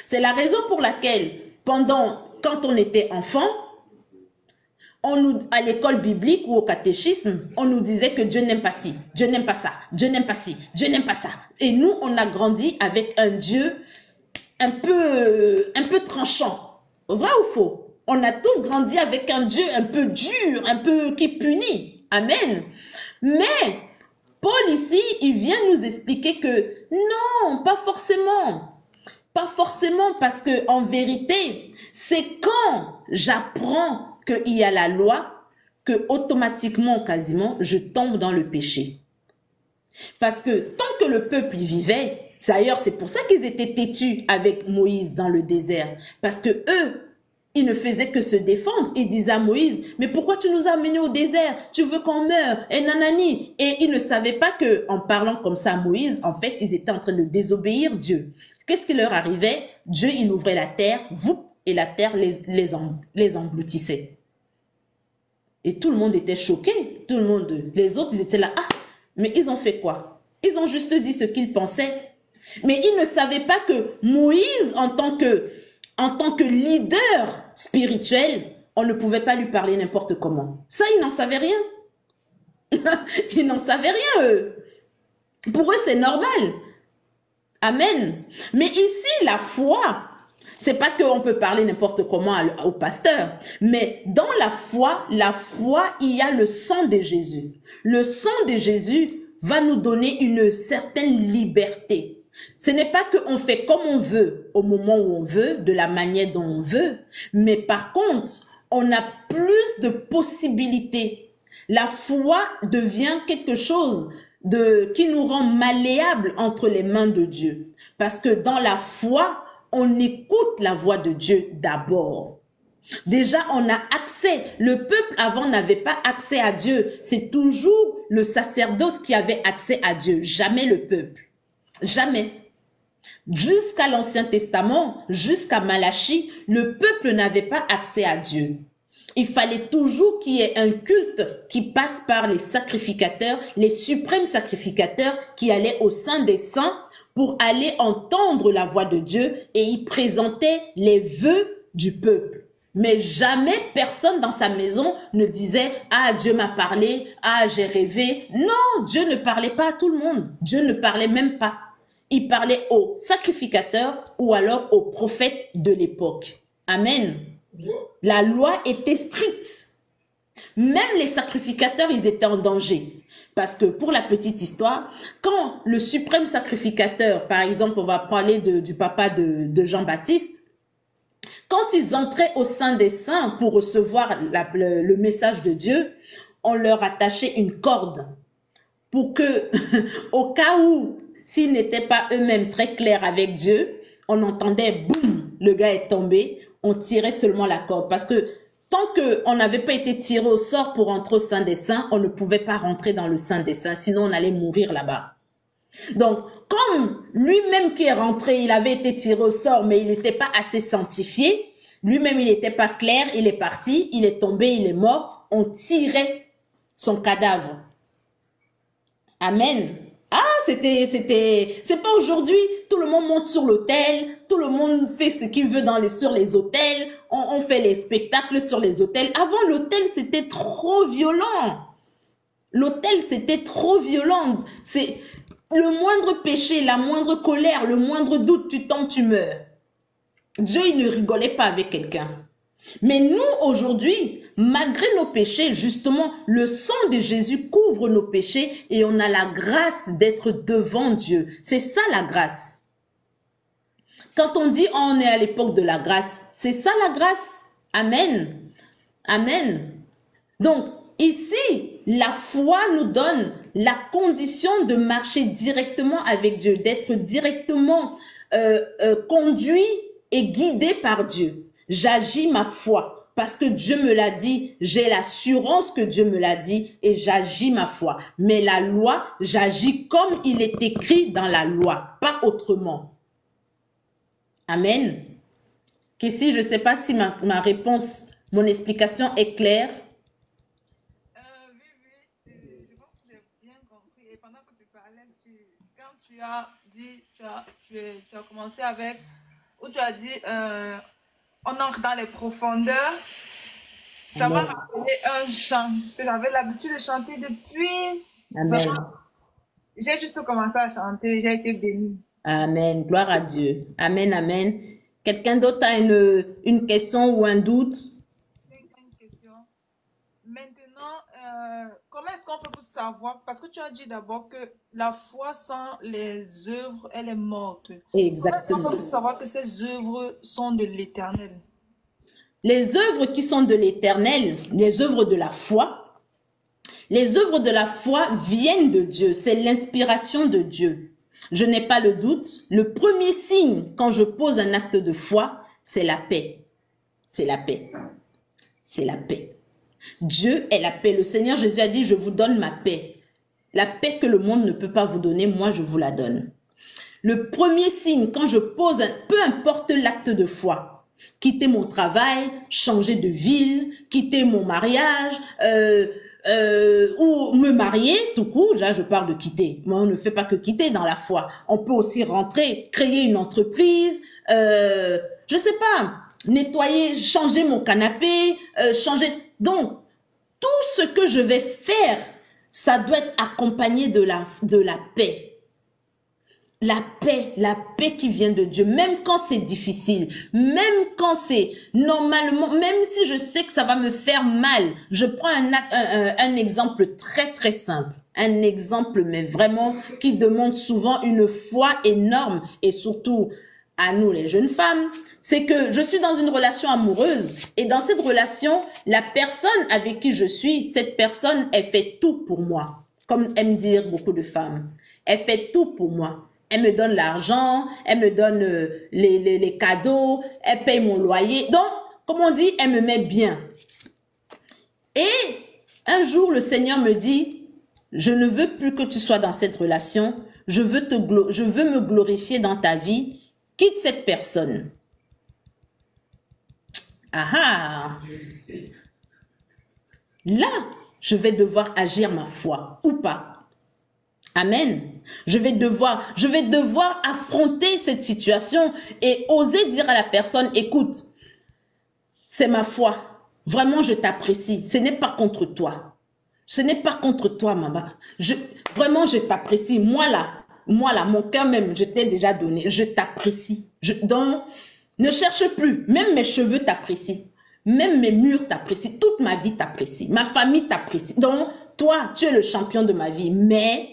C'est la raison pour laquelle, quand on était enfant, à l'école biblique ou au catéchisme, on nous disait que Dieu n'aime pas ci, Dieu n'aime pas ça, Dieu n'aime pas ci, Dieu n'aime pas ça. Et nous, on a grandi avec un Dieu un peu tranchant. Vrai ou faux? On a tous grandi avec un Dieu un peu dur, un peu qui punit. Amen. Mais Paul ici, il vient nous expliquer que non, pas forcément. Pas forcément, parce que en vérité, c'est quand j'apprends qu'il y a la loi que automatiquement, quasiment, je tombe dans le péché. Parce que tant que le peuple y vivait, d'ailleurs, c'est pour ça qu'ils étaient têtus avec Moïse dans le désert. Parce que eux, ils ne faisaient que se défendre. Ils disaient à Moïse, mais pourquoi tu nous as amenés au désert? Tu veux qu'on meure? Et nanani. Et ils ne savaient pas que, en parlant comme ça à Moïse, en fait, ils étaient en train de désobéir Dieu. Qu'est-ce qui leur arrivait? Dieu, il ouvrait la terre, et la terre les engloutissait. Et tout le monde était choqué. Tout le monde, les autres, ils étaient là. Ah, mais ils ont fait quoi? Ils ont juste dit ce qu'ils pensaient. Mais ils ne savaient pas que Moïse, en tant que leader spirituel, on ne pouvait pas lui parler n'importe comment. Ça, ils n'en savaient rien. Ils n'en savaient rien, eux. Pour eux, c'est normal. Amen. Mais ici, la foi, c'est pas qu'on peut parler n'importe comment au pasteur, mais dans la foi, il y a le sang de Jésus. Le sang de Jésus va nous donner une certaine liberté. Ce n'est pas qu'on fait comme on veut, au moment où on veut, de la manière dont on veut, mais par contre, on a plus de possibilités. La foi devient quelque chose qui nous rend malléable entre les mains de Dieu. Parce que dans la foi, on écoute la voix de Dieu d'abord. Déjà, on a accès. Le peuple avant n'avait pas accès à Dieu. C'est toujours le sacerdoce qui avait accès à Dieu, jamais le peuple. Jamais. Jusqu'à l'Ancien Testament, jusqu'à Malachie, le peuple n'avait pas accès à Dieu. Il fallait toujours qu'il y ait un culte qui passe par les sacrificateurs, les suprêmes sacrificateurs qui allaient au sein des saints pour aller entendre la voix de Dieu et y présenter les vœux du peuple. Mais jamais personne dans sa maison ne disait « Ah, Dieu m'a parlé, ah, j'ai rêvé ». Non, Dieu ne parlait pas à tout le monde. Dieu ne parlait même pas. Il parlait aux sacrificateurs ou alors aux prophètes de l'époque. Amen. La loi était stricte. Même les sacrificateurs, ils étaient en danger. Parce que pour la petite histoire, quand le suprême sacrificateur, par exemple, on va parler du papa de Jean-Baptiste, quand ils entraient au sein des saints pour recevoir le message de Dieu, on leur attachait une corde pour que, au cas où, s'ils n'étaient pas eux-mêmes très clairs avec Dieu, on entendait boum, le gars est tombé, on tirait seulement la corde. Parce que tant qu'on n'avait pas été tiré au sort pour entrer au sein des saints, on ne pouvait pas rentrer dans le sein des saints, sinon on allait mourir là-bas. Donc, comme lui-même qui est rentré, il avait été tiré au sort, mais il n'était pas assez sanctifié, lui-même il n'était pas clair, il est parti, il est tombé, il est mort, on tirait son cadavre. Amen. Ah, c'est pas aujourd'hui, tout le monde monte sur l'autel, tout le monde fait ce qu'il veut sur les autels, on fait les spectacles sur les autels. Avant, l'autel, c'était trop violent. L'autel, c'était trop violent. C'est le moindre péché, la moindre colère, le moindre doute, tu tombes, tu meurs. Dieu, il ne rigolait pas avec quelqu'un. Mais nous, aujourd'hui, malgré nos péchés, justement, le sang de Jésus couvre nos péchés et on a la grâce d'être devant Dieu. C'est ça la grâce. Quand on dit on est à l'époque de la grâce, c'est ça la grâce. Amen. Amen. Donc, ici, la foi nous donne la condition de marcher directement avec Dieu, d'être directement conduit et guidé par Dieu. J'agis ma foi parce que Dieu me l'a dit, j'ai l'assurance que Dieu me l'a dit et j'agis ma foi. Mais la loi, j'agis comme il est écrit dans la loi, pas autrement. Amen. Qu'ici, je ne sais pas si ma réponse, mon explication est claire. Oui, je pense que j'ai bien compris. Et pendant que tu parlais, quand tu as dit, tu as commencé avec, où tu as dit, on entre dans les profondeurs, ça m'a rappelé un chant que j'avais l'habitude de chanter depuis. Amen. J'ai juste commencé à chanter, j'ai été bénie. Amen. Gloire à Dieu. Amen, amen. Quelqu'un d'autre a une question ou un doute? C'est une question. Maintenant, comment est-ce qu'on peut savoir? Parce que tu as dit d'abord que la foi sans les œuvres, elle est morte. Exactement. Comment est-ce qu'on peut savoir que ces œuvres sont de l'Éternel? Les œuvres qui sont de l'Éternel, les œuvres de la foi, les œuvres de la foi viennent de Dieu. C'est l'inspiration de Dieu. Je n'ai pas le doute. Le premier signe quand je pose un acte de foi, c'est la paix. C'est la paix. C'est la paix. Dieu est la paix. Le Seigneur Jésus a dit, je vous donne ma paix. La paix que le monde ne peut pas vous donner, moi je vous la donne. Le premier signe quand je pose, peu importe l'acte de foi, quitter mon travail, changer de ville, quitter mon mariage, ou me marier, tout court, là je parle de quitter. Moi, on ne fait pas que quitter dans la foi. On peut aussi rentrer, créer une entreprise, je sais pas, nettoyer, changer mon canapé, changer. Donc, tout ce que je vais faire, ça doit être accompagné de la paix. La paix qui vient de Dieu, même quand c'est difficile, même quand c'est normalement, même si je sais que ça va me faire mal. Je prends un exemple très très simple, un exemple mais vraiment qui demande souvent une foi énorme et surtout à nous les jeunes femmes, c'est que je suis dans une relation amoureuse et dans cette relation, la personne avec qui je suis, cette personne, elle fait tout pour moi, comme aiment dire beaucoup de femmes. Elle fait tout pour moi. Elle me donne l'argent, elle me donne les cadeaux, elle paye mon loyer. Donc, comme on dit, elle me met bien. Et un jour, le Seigneur me dit, je ne veux plus que tu sois dans cette relation, je veux me glorifier dans ta vie, quitte cette personne. Ah ah! Là, je vais devoir agir ma foi, ou pas. Amen. Je vais devoir affronter cette situation et oser dire à la personne, écoute, c'est ma foi. Vraiment, je t'apprécie. Ce n'est pas contre toi. Ce n'est pas contre toi, maman. Vraiment, je t'apprécie. Moi là, mon cœur même, je t'ai déjà donné. Je t'apprécie. Donc, ne cherche plus. Même mes cheveux t'apprécient. Même mes murs t'apprécient. Toute ma vie t'apprécie. Ma famille t'apprécie. Donc, toi, tu es le champion de ma vie. Mais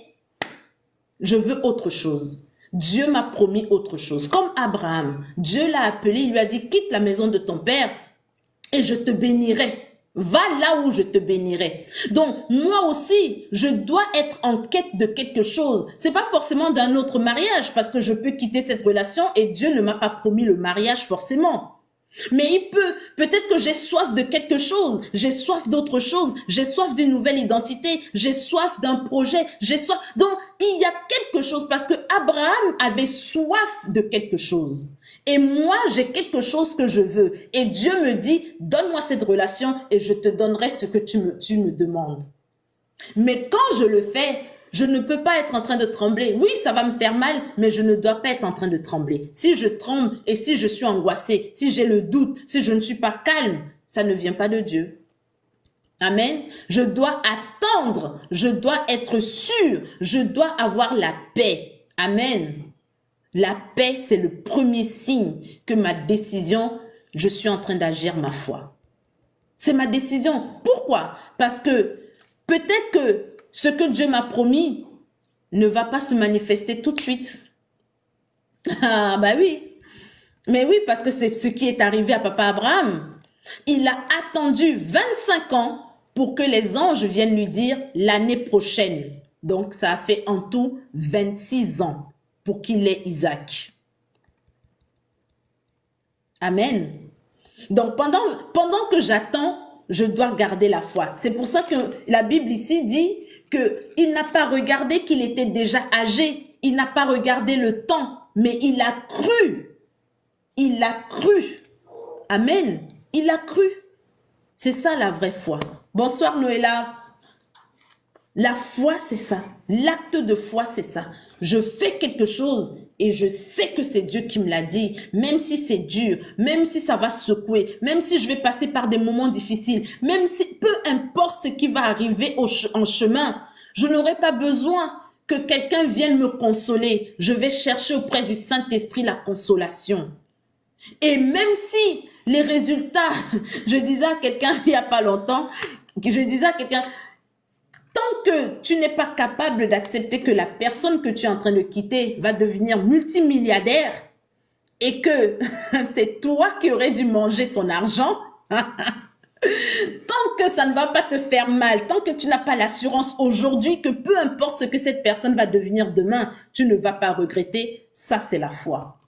je veux autre chose. Dieu m'a promis autre chose. Comme Abraham, Dieu l'a appelé, il lui a dit, quitte la maison de ton père et je te bénirai. Va là où je te bénirai. Donc, moi aussi, je dois être en quête de quelque chose. C'est pas forcément d'un autre mariage parce que je peux quitter cette relation et Dieu ne m'a pas promis le mariage forcément. Mais peut-être que j'ai soif de quelque chose, j'ai soif d'autre chose, j'ai soif d'une nouvelle identité, j'ai soif d'un projet, j'ai soif. Donc, il y a quelque chose parce que Abraham avait soif de quelque chose. Et moi, j'ai quelque chose que je veux. Et Dieu me dit, donne-moi cette relation et je te donnerai ce que tu me demandes. Mais quand je le fais, je ne peux pas être en train de trembler. Oui, ça va me faire mal, mais je ne dois pas être en train de trembler. Si je tremble et si je suis angoissée, si j'ai le doute, si je ne suis pas calme, ça ne vient pas de Dieu. Amen. Je dois attendre, je dois être sûr, je dois avoir la paix. Amen. La paix, c'est le premier signe que ma décision, je suis en train d'agir ma foi. C'est ma décision. Pourquoi? Parce que peut-être que ce que Dieu m'a promis ne va pas se manifester tout de suite. Ah, bah oui. Mais oui, parce que c'est ce qui est arrivé à papa Abraham. Il a attendu 25 ans pour que les anges viennent lui dire l'année prochaine. Donc, ça a fait en tout 26 ans pour qu'il ait Isaac. Amen. Donc, pendant que j'attends, je dois garder la foi. C'est pour ça que la Bible ici dit qu'il n'a pas regardé qu'il était déjà âgé. Il n'a pas regardé le temps, mais il a cru. Il a cru. Amen. Il a cru. C'est ça la vraie foi. Bonsoir Noëlla. La foi, c'est ça. L'acte de foi, c'est ça. Je fais quelque chose et je sais que c'est Dieu qui me l'a dit. Même si c'est dur, même si ça va secouer, même si je vais passer par des moments difficiles, même si peu importe ce qui va arriver en chemin, je n'aurai pas besoin que quelqu'un vienne me consoler. Je vais chercher auprès du Saint-Esprit la consolation. Et même si les résultats, je disais à quelqu'un il n'y a pas longtemps, je disais à quelqu'un, tant que tu n'es pas capable d'accepter que la personne que tu es en train de quitter va devenir multimilliardaire et que c'est toi qui aurais dû manger son argent, tant que ça ne va pas te faire mal, tant que tu n'as pas l'assurance aujourd'hui que peu importe ce que cette personne va devenir demain, tu ne vas pas regretter, ça c'est la foi.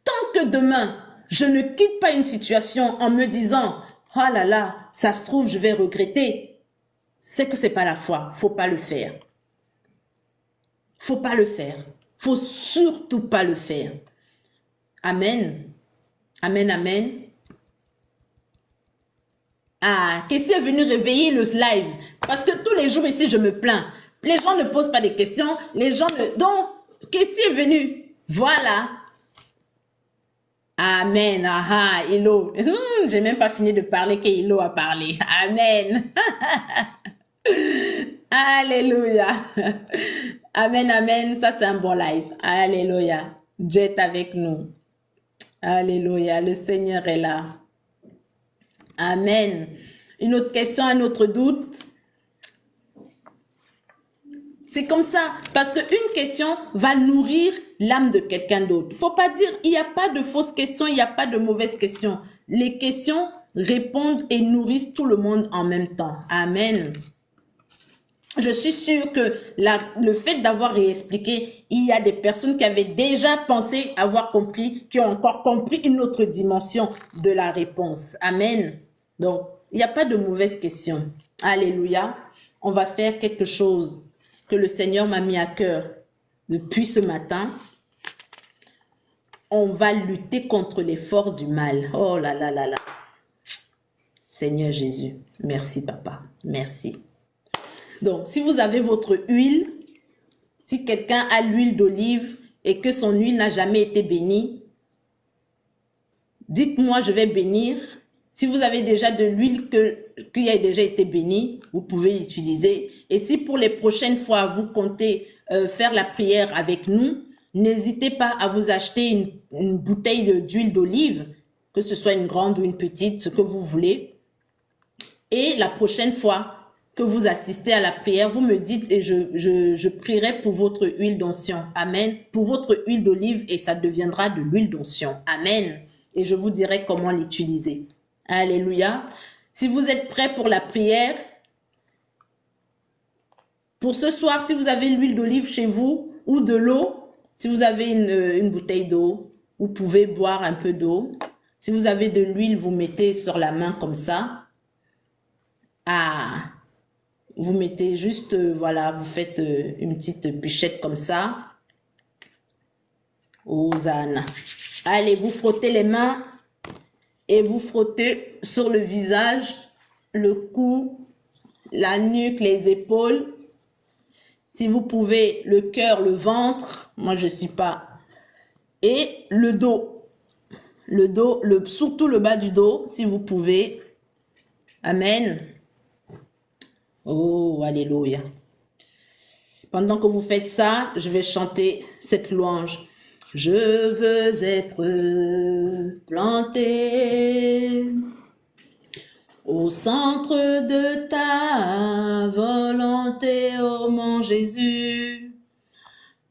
Tant que demain, je ne quitte pas une situation en me disant « Oh là là, ça se trouve, je vais regretter », c'est que c'est pas la foi. Faut pas le faire. Faut pas le faire. Faut surtout pas le faire. Amen. Amen, amen. Ah, qu'est-ce qui est venu réveiller le live? Parce que tous les jours ici, je me plains. Les gens ne posent pas des questions. Les gens ne... Donc, qu'est-ce qui est venu? Voilà. Amen. Ah, Hilo. J'ai même pas fini de parler que Hilo a parlé. Amen. Alléluia. Amen, amen. Ça, c'est un bon live. Alléluia. Dieu est avec nous. Alléluia. Le Seigneur est là. Amen. Une autre question, un autre doute? C'est comme ça. Parce qu'une question va nourrir l'âme de quelqu'un d'autre. Il ne faut pas dire, il n'y a pas de fausses questions, il n'y a pas de mauvaises questions. Les questions répondent et nourrissent tout le monde en même temps. Amen. Je suis sûre que le fait d'avoir réexpliqué, il y a des personnes qui avaient déjà pensé avoir compris, qui ont encore compris une autre dimension de la réponse. Amen. Donc, il n'y a pas de mauvaise question. Alléluia. On va faire quelque chose que le Seigneur m'a mis à cœur depuis ce matin. On va lutter contre les forces du mal. Oh là là là là. Seigneur Jésus, merci papa. Merci. Donc, si vous avez votre huile, si quelqu'un a l'huile d'olive et que son huile n'a jamais été bénie, dites-moi, je vais bénir. Si vous avez déjà de l'huile qui a déjà été bénie, vous pouvez l'utiliser. Et si pour les prochaines fois, vous comptez faire la prière avec nous, n'hésitez pas à vous acheter une bouteille d'huile d'olive, que ce soit une grande ou une petite, ce que vous voulez. Et la prochaine fois que vous assistez à la prière, vous me dites et je prierai pour votre huile d'onction. Amen. Pour votre huile d'olive et ça deviendra de l'huile d'onction. Amen. Et je vous dirai comment l'utiliser. Alléluia. Si vous êtes prêts pour la prière, pour ce soir, si vous avez l'huile d'olive chez vous ou de l'eau, si vous avez une bouteille d'eau, vous pouvez boire un peu d'eau. Si vous avez de l'huile, vous mettez sur la main comme ça. Ah, vous mettez juste, voilà, vous faites une petite pichette comme ça. Hosanna. Allez, vous frottez les mains et vous frottez sur le visage, le cou, la nuque, les épaules. Si vous pouvez, le cœur, le ventre. Moi, je ne suis pas. Et le dos. Le dos, surtout le bas du dos, si vous pouvez. Amen. Oh, alléluia. Pendant que vous faites ça, je vais chanter cette louange. Je veux être planté au centre de ta volonté, ô mon Jésus.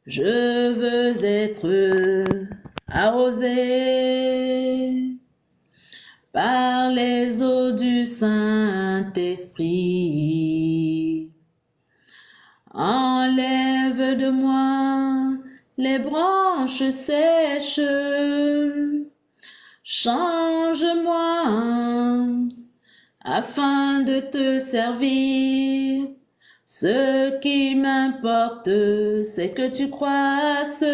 Je veux être arrosé par les eaux du Saint-Esprit. Enlève de moi les branches sèches, change-moi afin de te servir. Ce qui m'importe, c'est que tu croisses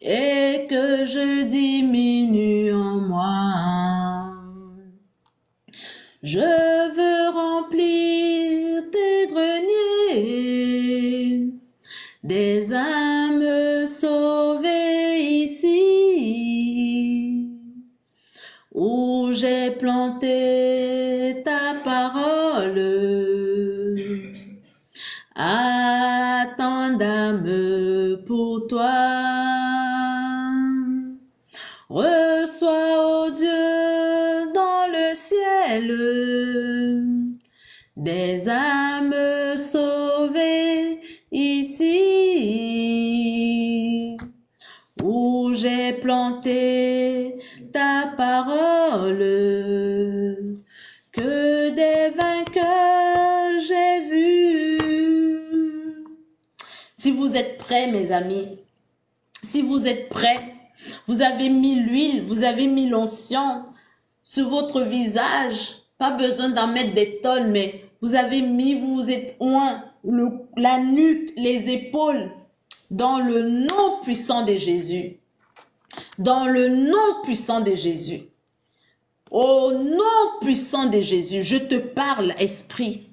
et que je diminue en moi. Je veux remplir tes greniers, des âmes sauvées ici, où j'ai planté ta parole, à tant d'âmes pour toi. Reçois, ô Dieu, dans le ciel, des âmes sauvées ici, où j'ai planté ta parole, que des vainqueurs j'ai vus. Si vous êtes prêts, mes amis, si vous êtes prêts, vous avez mis l'huile, vous avez mis l'onction sur votre visage, pas besoin d'en mettre des tonnes, mais vous avez mis, vous vous êtes oint la nuque, les épaules, dans le nom puissant de Jésus. Dans le nom puissant de Jésus. Au nom puissant de Jésus, je te parle, esprit.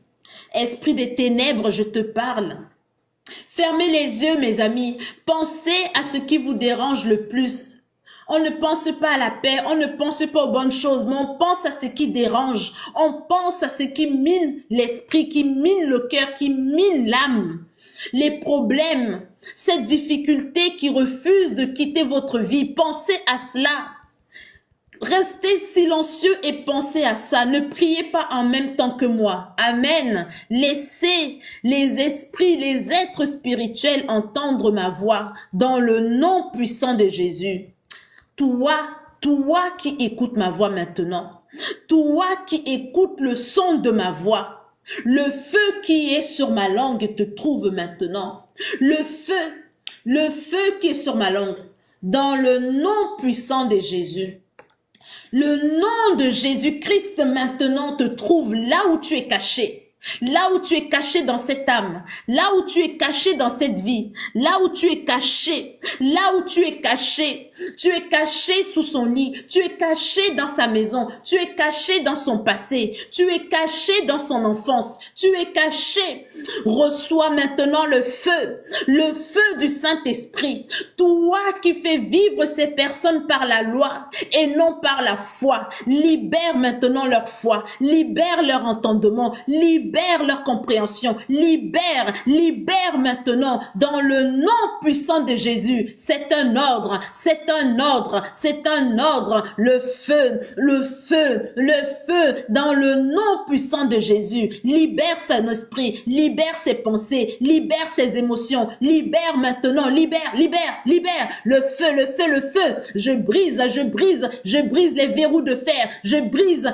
Esprit des ténèbres, je te parle. Fermez les yeux, mes amis. Pensez à ce qui vous dérange le plus. On ne pense pas à la paix, on ne pense pas aux bonnes choses, mais on pense à ce qui dérange. On pense à ce qui mine l'esprit, qui mine le cœur, qui mine l'âme. Les problèmes, cette difficulté qui refuse de quitter votre vie, pensez à cela. Restez silencieux et pensez à ça. Ne priez pas en même temps que moi. Amen. Laissez les esprits, les êtres spirituels entendre ma voix dans le nom puissant de Jésus. Toi qui écoutes ma voix maintenant, toi qui écoutes le son de ma voix, le feu qui est sur ma langue te trouve maintenant. Le feu qui est sur ma langue, dans le nom puissant de Jésus. Le nom de Jésus-Christ maintenant te trouve là où tu es caché. Là où tu es caché dans cette âme, là où tu es caché dans cette vie, là où tu es caché, tu es caché sous son lit, tu es caché dans sa maison, tu es caché dans son passé, tu es caché dans son enfance, tu es caché. Reçois maintenant le feu du Saint-Esprit. Toi qui fais vivre ces personnes par la loi et non par la foi, libère maintenant leur foi, libère leur entendement, libère leur compréhension, libère maintenant dans le nom puissant de Jésus. C'est un ordre, le feu dans le nom puissant de Jésus. Libère son esprit, libère ses pensées, libère ses émotions, libère maintenant, libère, le feu. Je brise les verrous de fer, je brise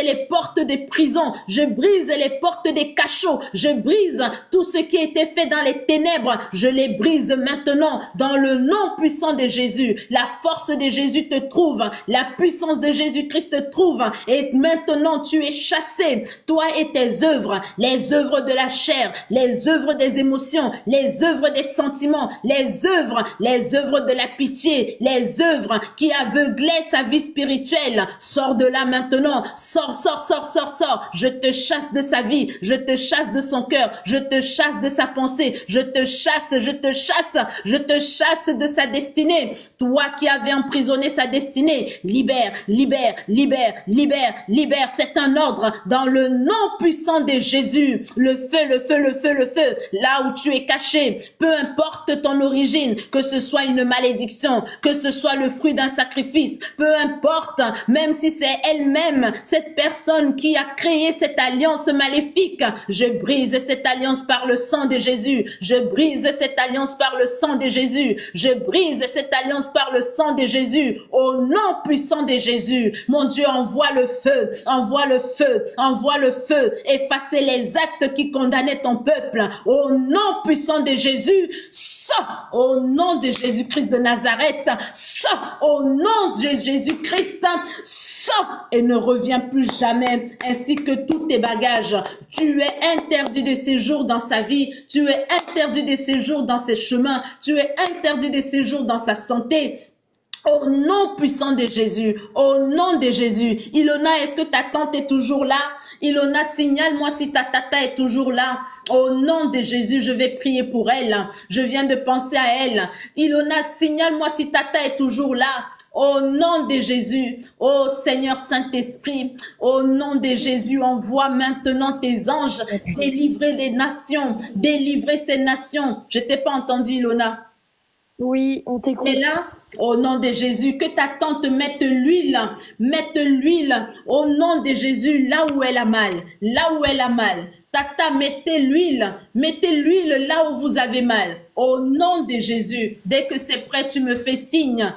les portes des prisons, je brise les les portes des cachots. Je brise tout ce qui a été fait dans les ténèbres. Je les brise maintenant dans le nom puissant de Jésus. La force de Jésus te trouve. La puissance de Jésus-Christ te trouve. Et maintenant, tu es chassé. Toi et tes œuvres, les œuvres de la chair, les œuvres des émotions, les œuvres des sentiments, les œuvres de la pitié, les œuvres qui aveuglaient sa vie spirituelle. Sors de là maintenant. Sors, sors, sors, sors, sors. Je te chasse de sa vie. Je te chasse de son cœur. Je te chasse de sa pensée. Je te chasse, je te chasse, je te chasse de sa destinée. Toi qui avais emprisonné sa destinée, libère, libère, libère, libère, libère. C'est un ordre dans le nom puissant de Jésus. Le feu, le feu, le feu, le feu. Là où tu es caché, peu importe ton origine, que ce soit une malédiction, que ce soit le fruit d'un sacrifice, peu importe, même si c'est elle-même, cette personne qui a créé cette alliance maléfique, je brise cette alliance par le sang de Jésus. Je brise cette alliance par le sang de Jésus. Je brise cette alliance par le sang de Jésus. Au nom puissant de Jésus, mon Dieu, envoie le feu, envoie le feu, envoie le feu. Effacez les actes qui condamnaient ton peuple. Au nom puissant de Jésus, sors au nom de Jésus-Christ de Nazareth. Sors au nom de Jésus-Christ. Sors et ne reviens plus jamais, ainsi que tous tes bagages. Tu es interdit de séjour dans sa vie. Tu es interdit de séjour dans ses chemins. Tu es interdit de séjour dans sa santé. Au nom puissant de Jésus, au nom de Jésus. Ilona, est-ce que ta tante est toujours là? Ilona, signale-moi si ta tata est toujours là. Au nom de Jésus, je vais prier pour elle. Je viens de penser à elle. Ilona, signale-moi si tata est toujours là. Au nom de Jésus, ô Seigneur Saint-Esprit, au nom de Jésus, envoie maintenant tes anges délivrer les nations, délivrer ces nations. Je t'ai pas entendu, Ilona. Oui, on t'écoute. Et là, au nom de Jésus, que ta tante mette l'huile au nom de Jésus là où elle a mal, là où elle a mal. Tata, mettez l'huile là où vous avez mal. Au nom de Jésus, dès que c'est prêt, tu me fais signe.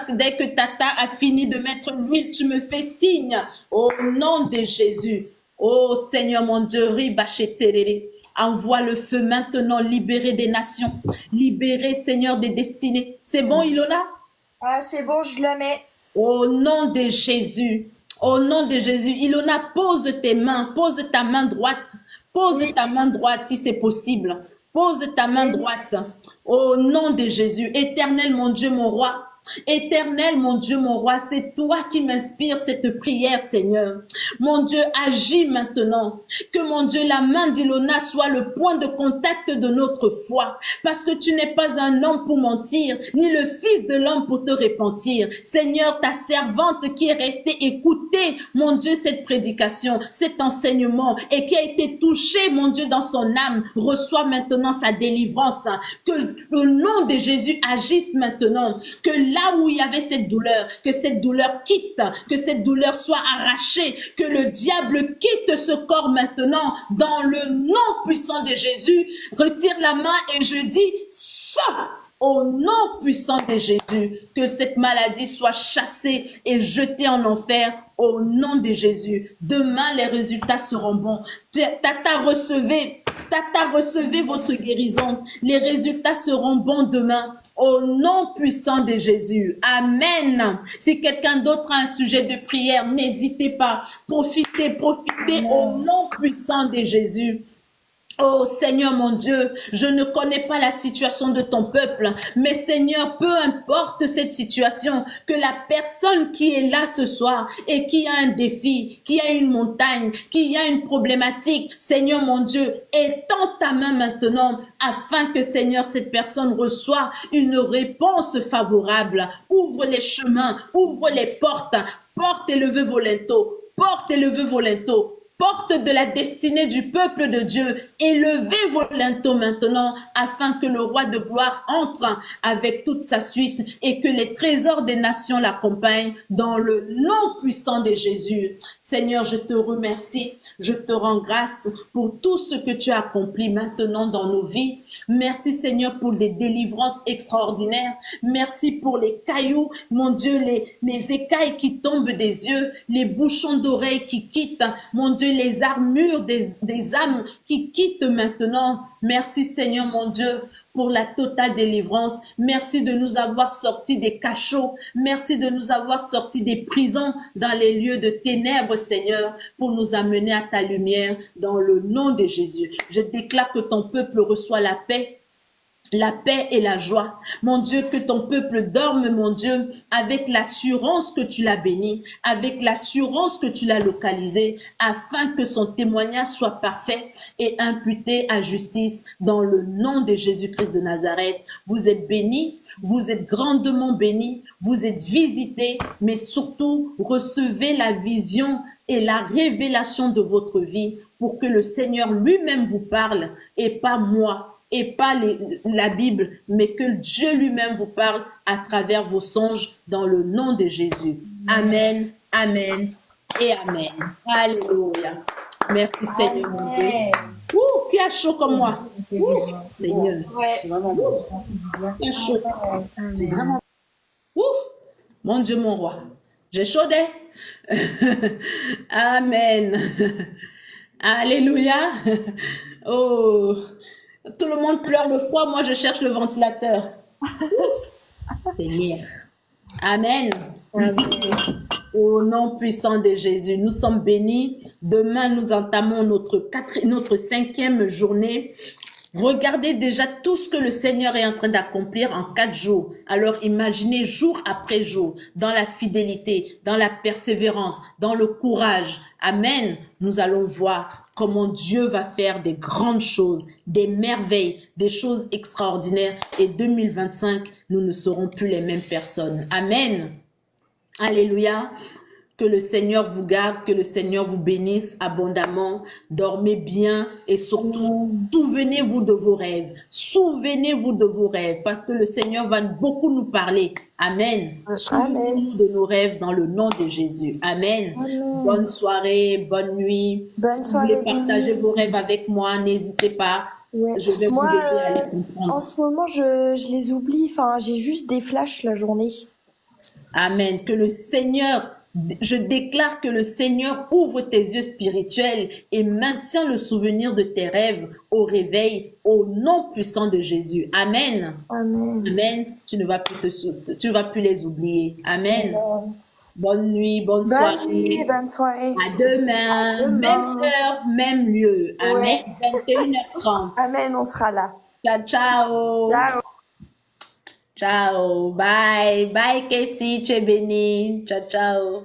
Dès que Tata a fini de mettre l'huile, tu me fais signe. Au nom de Jésus. Oh Seigneur mon Dieu, ribacheterere. Envoie le feu maintenant, libérer des nations, libérer Seigneur des destinées. C'est bon, Ilona? Ah, c'est bon, je le mets. Au nom de Jésus, au nom de Jésus, Ilona, pose tes mains, pose ta main droite, pose ta main droite si c'est possible. Pose ta main droite. Au nom de Jésus, Éternel mon Dieu, mon roi. Éternel, mon Dieu, mon roi, c'est toi qui m'inspires cette prière, Seigneur. Mon Dieu, agis maintenant. Que, mon Dieu, la main d'Ilona soit le point de contact de notre foi. Parce que tu n'es pas un homme pour mentir, ni le fils de l'homme pour te repentir. Seigneur, ta servante qui est restée écouter, mon Dieu, cette prédication, cet enseignement, et qui a été touchée, mon Dieu, dans son âme, reçoit maintenant sa délivrance. Que le nom de Jésus agisse maintenant. Que là où il y avait cette douleur quitte, que cette douleur soit arrachée, que le diable quitte ce corps maintenant, dans le nom puissant de Jésus. Retire la main et je dis, sors! Au nom puissant de Jésus, que cette maladie soit chassée et jetée en enfer. Au nom de Jésus, demain les résultats seront bons. Tata, recevez votre guérison. Les résultats seront bons demain. Au nom puissant de Jésus. Amen. Si quelqu'un d'autre a un sujet de prière, n'hésitez pas. Profitez au nom puissant de Jésus. Oh Seigneur mon Dieu, je ne connais pas la situation de ton peuple, mais Seigneur, peu importe cette situation, que la personne qui est là ce soir et qui a un défi, qui a une montagne, qui a une problématique, Seigneur mon Dieu, étends ta main maintenant afin que Seigneur, cette personne reçoive une réponse favorable. Ouvre les chemins, ouvre les portes, porte et levez vos linteaux, porte et levez vos linteaux. Porte de la destinée du peuple de Dieu, élevez vos linteaux maintenant afin que le roi de gloire entre avec toute sa suite et que les trésors des nations l'accompagnent dans le nom puissant de Jésus. Seigneur, je te remercie, je te rends grâce pour tout ce que tu as accompli maintenant dans nos vies. Merci Seigneur pour les délivrances extraordinaires. Merci pour les cailloux, mon Dieu, les écailles qui tombent des yeux, les bouchons d'oreilles qui quittent, mon Dieu, Dieu, les armures des âmes qui quittent maintenant. Merci Seigneur mon Dieu pour la totale délivrance. Merci de nous avoir sortis des cachots. Merci de nous avoir sortis des prisons dans les lieux de ténèbres, Seigneur, pour nous amener à ta lumière dans le nom de Jésus. Je déclare que ton peuple reçoit la paix et la joie. Mon Dieu, que ton peuple dorme, mon Dieu, avec l'assurance que tu l'as béni, avec l'assurance que tu l'as localisé, afin que son témoignage soit parfait et imputé à justice dans le nom de Jésus-Christ de Nazareth. Vous êtes bénis, vous êtes grandement bénis, vous êtes visités, mais surtout recevez la vision et la révélation de votre vie pour que le Seigneur lui-même vous parle et pas moi et pas la Bible, mais que Dieu lui-même vous parle à travers vos songes dans le nom de Jésus. Amen, amen et amen. Alléluia. Merci Seigneur mon Dieu. Qui a chaud comme moi? Seigneur. Ouais. Qui a chaud? C'est vraiment... Mon Dieu, mon roi. J'ai chaud, amen. Alléluia. Oh... Tout le monde pleure le froid, moi je cherche le ventilateur. Seigneur. Amen. Amen. Au nom puissant de Jésus, nous sommes bénis. Demain, nous entamons notre 5e journée. Regardez déjà tout ce que le Seigneur est en train d'accomplir en 4 jours. Alors imaginez jour après jour, dans la fidélité, dans la persévérance, dans le courage. Amen. Nous allons voir comment Dieu va faire des grandes choses, des merveilles, des choses extraordinaires. Et 2025, nous ne serons plus les mêmes personnes. Amen. Alléluia. Que le Seigneur vous garde, que le Seigneur vous bénisse abondamment. Dormez bien et surtout, souvenez-vous de vos rêves. Souvenez-vous de vos rêves parce que le Seigneur va beaucoup nous parler. Amen. Souvenez-nous de nos rêves dans le nom de Jésus. Amen. Amen. Bonne soirée, bonne nuit. Si vous voulez partager vos rêves avec moi, n'hésitez pas. Ouais. Je vais vous aider à les comprendre. En ce moment, je les oublie. Enfin, j'ai juste des flashs la journée. Amen. Que le Seigneur... Je déclare que le Seigneur ouvre tes yeux spirituels et maintient le souvenir de tes rêves au réveil au nom puissant de Jésus. Amen. Amen. Amen. Tu ne vas plus les oublier. Amen. Amen. Bonne nuit, bonne soirée. Nuit, bonne soirée. À demain. Même heure, même lieu. Amen. Ouais. 21h30. Amen, on sera là. Ciao, ciao. Ciao. Ciao, bye, bye Casey, tu es béni, ciao, ciao.